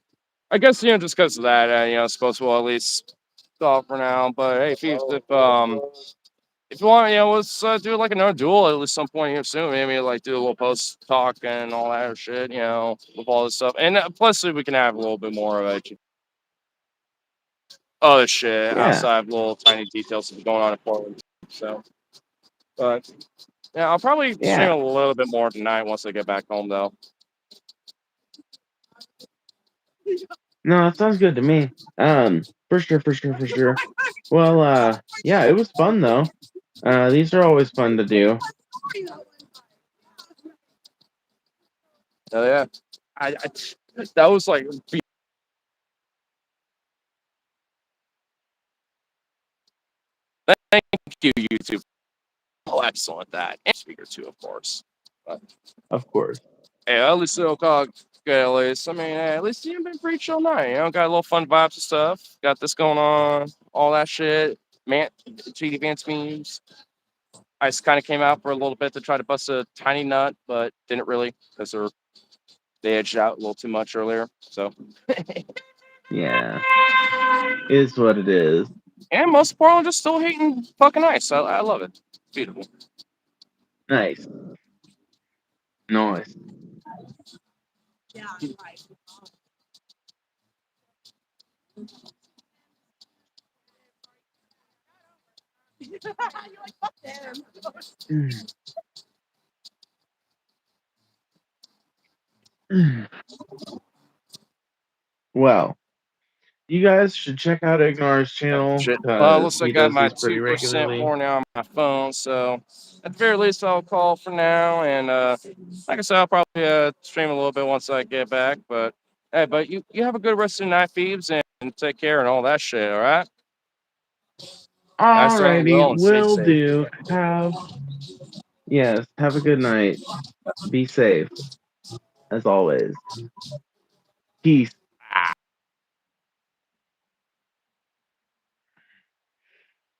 I guess just because of that, I suppose we'll at least stop for now. But hey, if you want, let's do like another duel at least some point here soon. Maybe like do a little post talk and all that shit, with all this stuff. And plus, we can have a little bit more of other shit Yeah, outside of little tiny details that are going on in Portland. So, but yeah, I'll probably stream yeah. a little bit more tonight once I get back home, though. No, that sounds good to me. For sure, for sure, for sure. Well, yeah, it was fun though. These are always fun to do. Oh yeah, I that was like thank you YouTube. Oh, excellent that and speaker too, of course. But Of course. hey, at least it'll good. At least I mean, hey, at least you've been pretty chill night. Got a little fun vibes and stuff. Got this going on, all that shit. Man, GD Vance memes. I just kind of came out for a little bit to try to bust a tiny nut, but didn't really because they edged out a little too much earlier. So, Yeah, is what it is. and most of Portland just still hating fucking ice. I love it. Beautiful. Nice, nice. Well, you guys should check out Ignar's channel Shit. Well, because looks like he I got does my these pretty 2% regularly. more now on my phone. So, at the very least, I'll call for now. And like I said, I'll probably stream a little bit once I get back. But hey, but you have a good rest of the night, Phoebes, and take care and all that shit. All right. I certainly will, Alrighty, and stay will safe. do. Have a good night. Be safe, as always. Peace.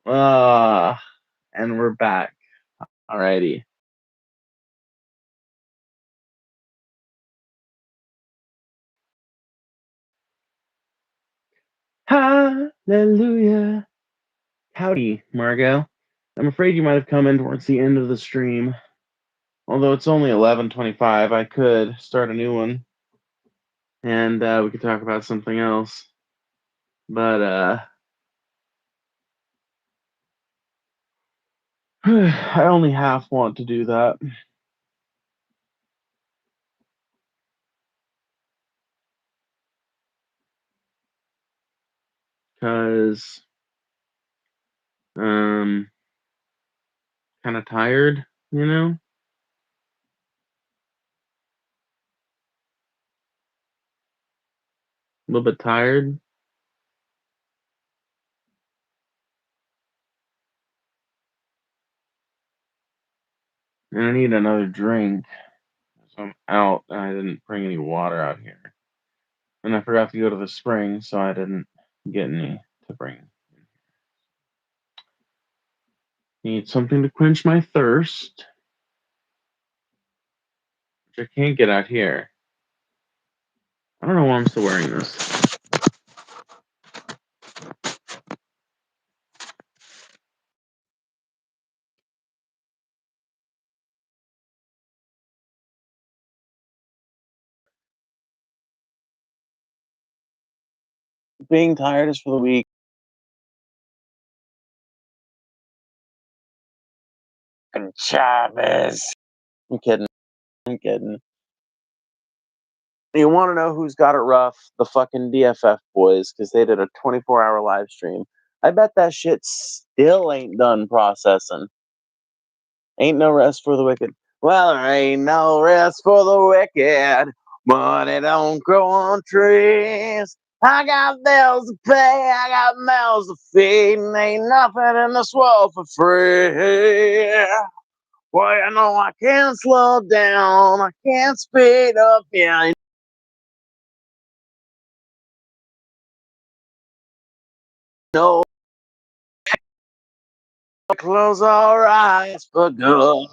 And we're back. Alrighty. Hallelujah. Howdy, Margot. I'm afraid you might have come in towards the end of the stream. Although it's only 11:25, I could start a new one, and we could talk about something else. But I only half want to do that. Because kind of tired, you know? A little bit tired. And I need another drink. So I'm out and I didn't bring any water out here. And I forgot to go to the spring, so I didn't get any to bring. Need something to quench my thirst, which I can't get out here. I don't know why I'm still wearing this. Being tired is for the weak. And Chavez. I'm kidding. I'm kidding. You want to know who's got it rough? The fucking DFF boys, because they did a 24-hour live stream. I bet that shit still ain't done processing. Ain't no rest for the wicked. Well, there ain't no rest for the wicked. Money don't grow on trees. I got bills to pay, I got mouths to feed, and ain't nothing in this world for free. Well, I can't slow down, I can't speed up, yeah. No, close our eyes for good.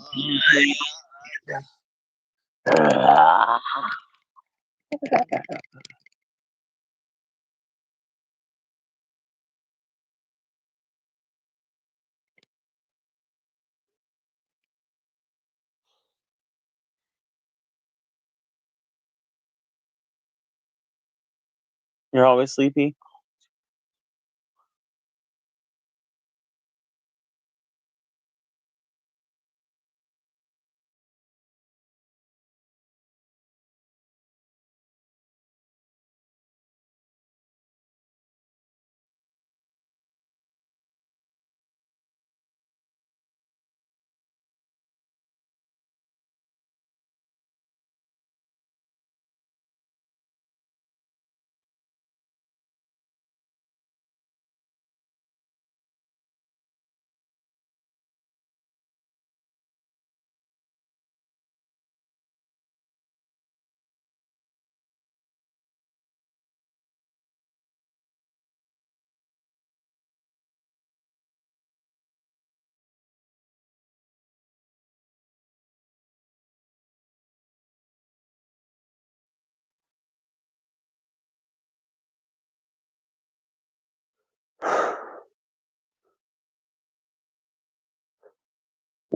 You're always sleepy?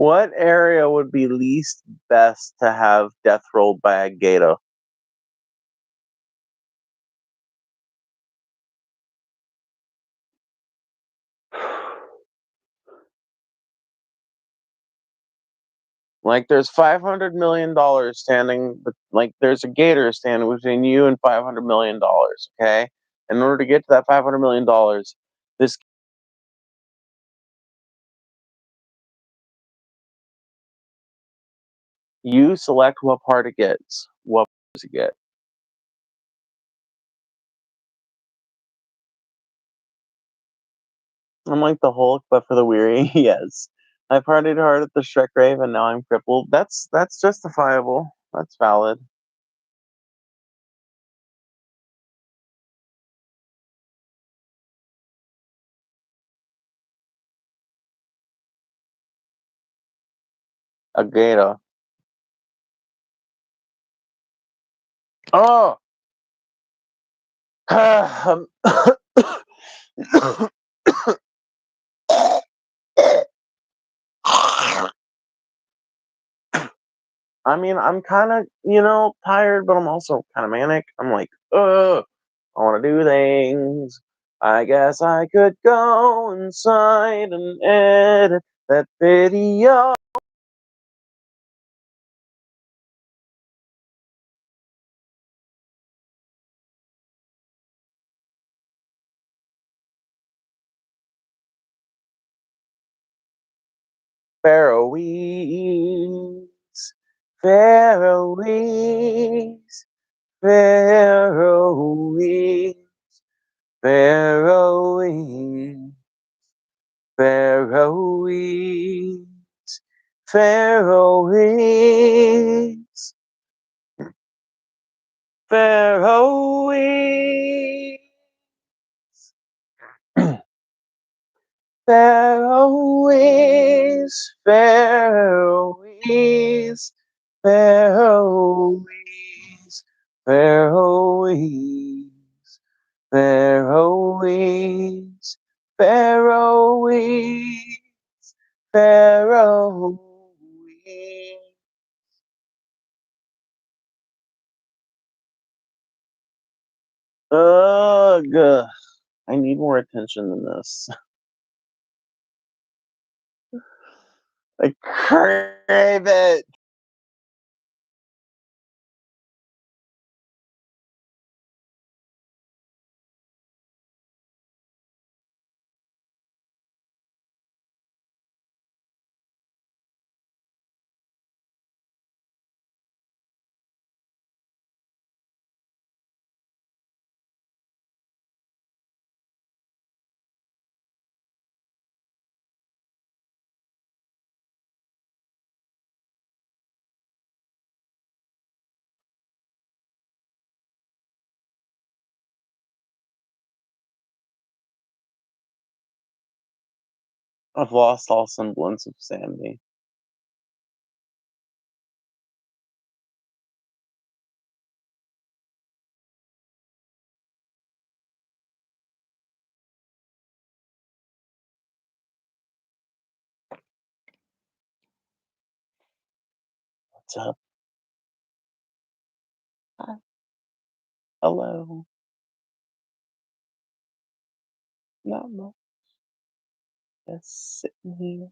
What area would be least best to have death rolled by a gator? Like, there's $500 million standing, but like, there's a gator standing between you and $500 million. Okay, in order to get to that $500 million, this you select what part it gets. What does it get? I'm like the Hulk, but for the weary. Yes, I partied hard at the Shrek rave, and now I'm crippled. That's justifiable. That's valid. A gator. Oh. I mean, I'm kind of, tired, but I'm also kind of manic. I'm like, I want to do things. I guess I could go inside and edit that video. Faroese, Faroese, Faroese, Faroese, Faroese, Faroese, Faroese, Faroese, Faroese, Faroese, Faroese, Faroese, Faroese, Faroese. Ugh, I need more attention than this. I crave it. I've lost all semblance of sanity. What's up? Hi. Hello. Not much. Just sitting here.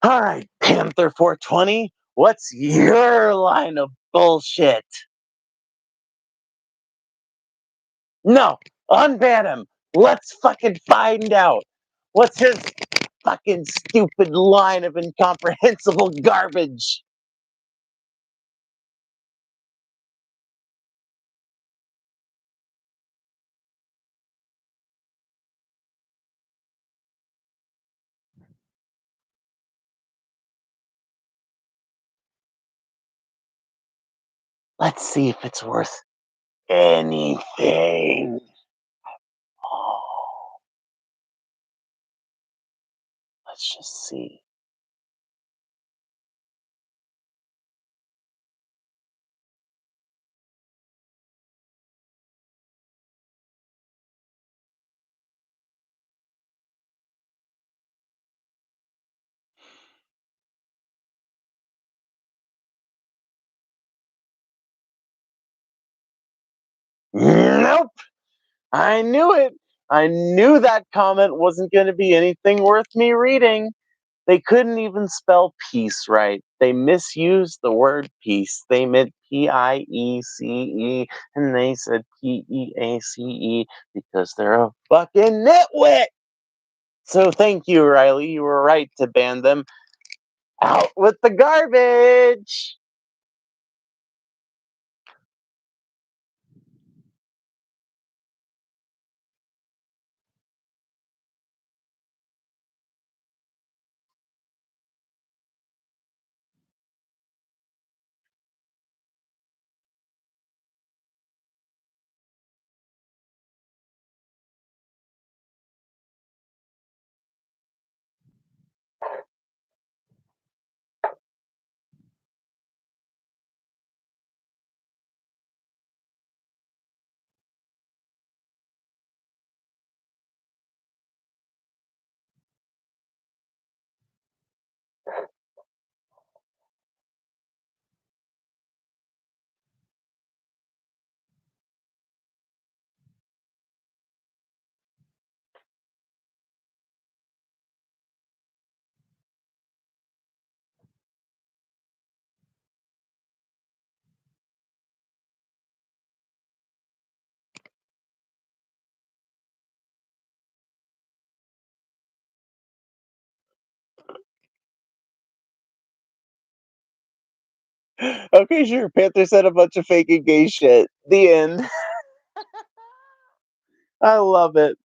All right, Panther 420, what's your line of bullshit? No, unban him. Let's fucking find out. What's his fucking stupid line of incomprehensible garbage? Let's see if it's worth anything. Oh, let's just see. Nope. I knew it. I knew that comment wasn't going to be anything worth me reading. They couldn't even spell peace right. They misused the word peace. They meant Piece, and they said Peace because they're a fucking nitwit. So thank you, Riley. You were right to ban them. Out with the garbage. Okay, sure. Panther said a bunch of fake and gay shit. The end. I love it.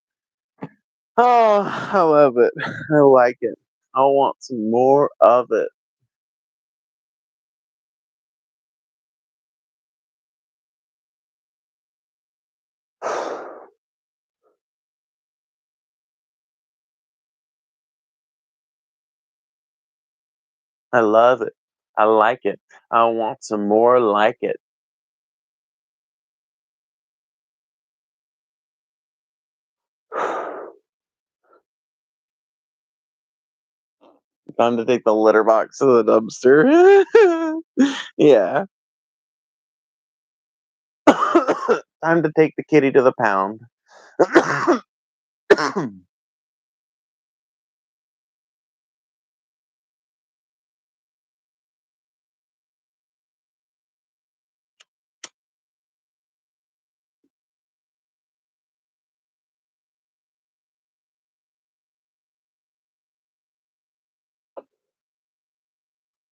Oh, I love it. I like it. I want some more of it. I love it. I like it. I want some more like it. Time to take the litter box to the dumpster. Yeah. Time to take the kitty to the pound.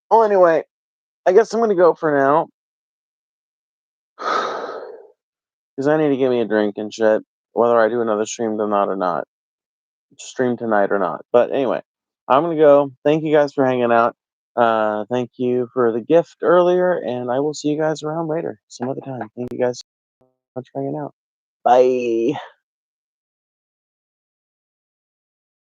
Well, anyway, I guess I'm going to go for now. Because I need to get me a drink and shit, whether I do another stream tonight or not. Stream tonight or not. But anyway, I'm going to go. Thank you guys for hanging out. Thank you for the gift earlier, and I will see you guys around later, some other time. Thank you guys so much for hanging out. Bye.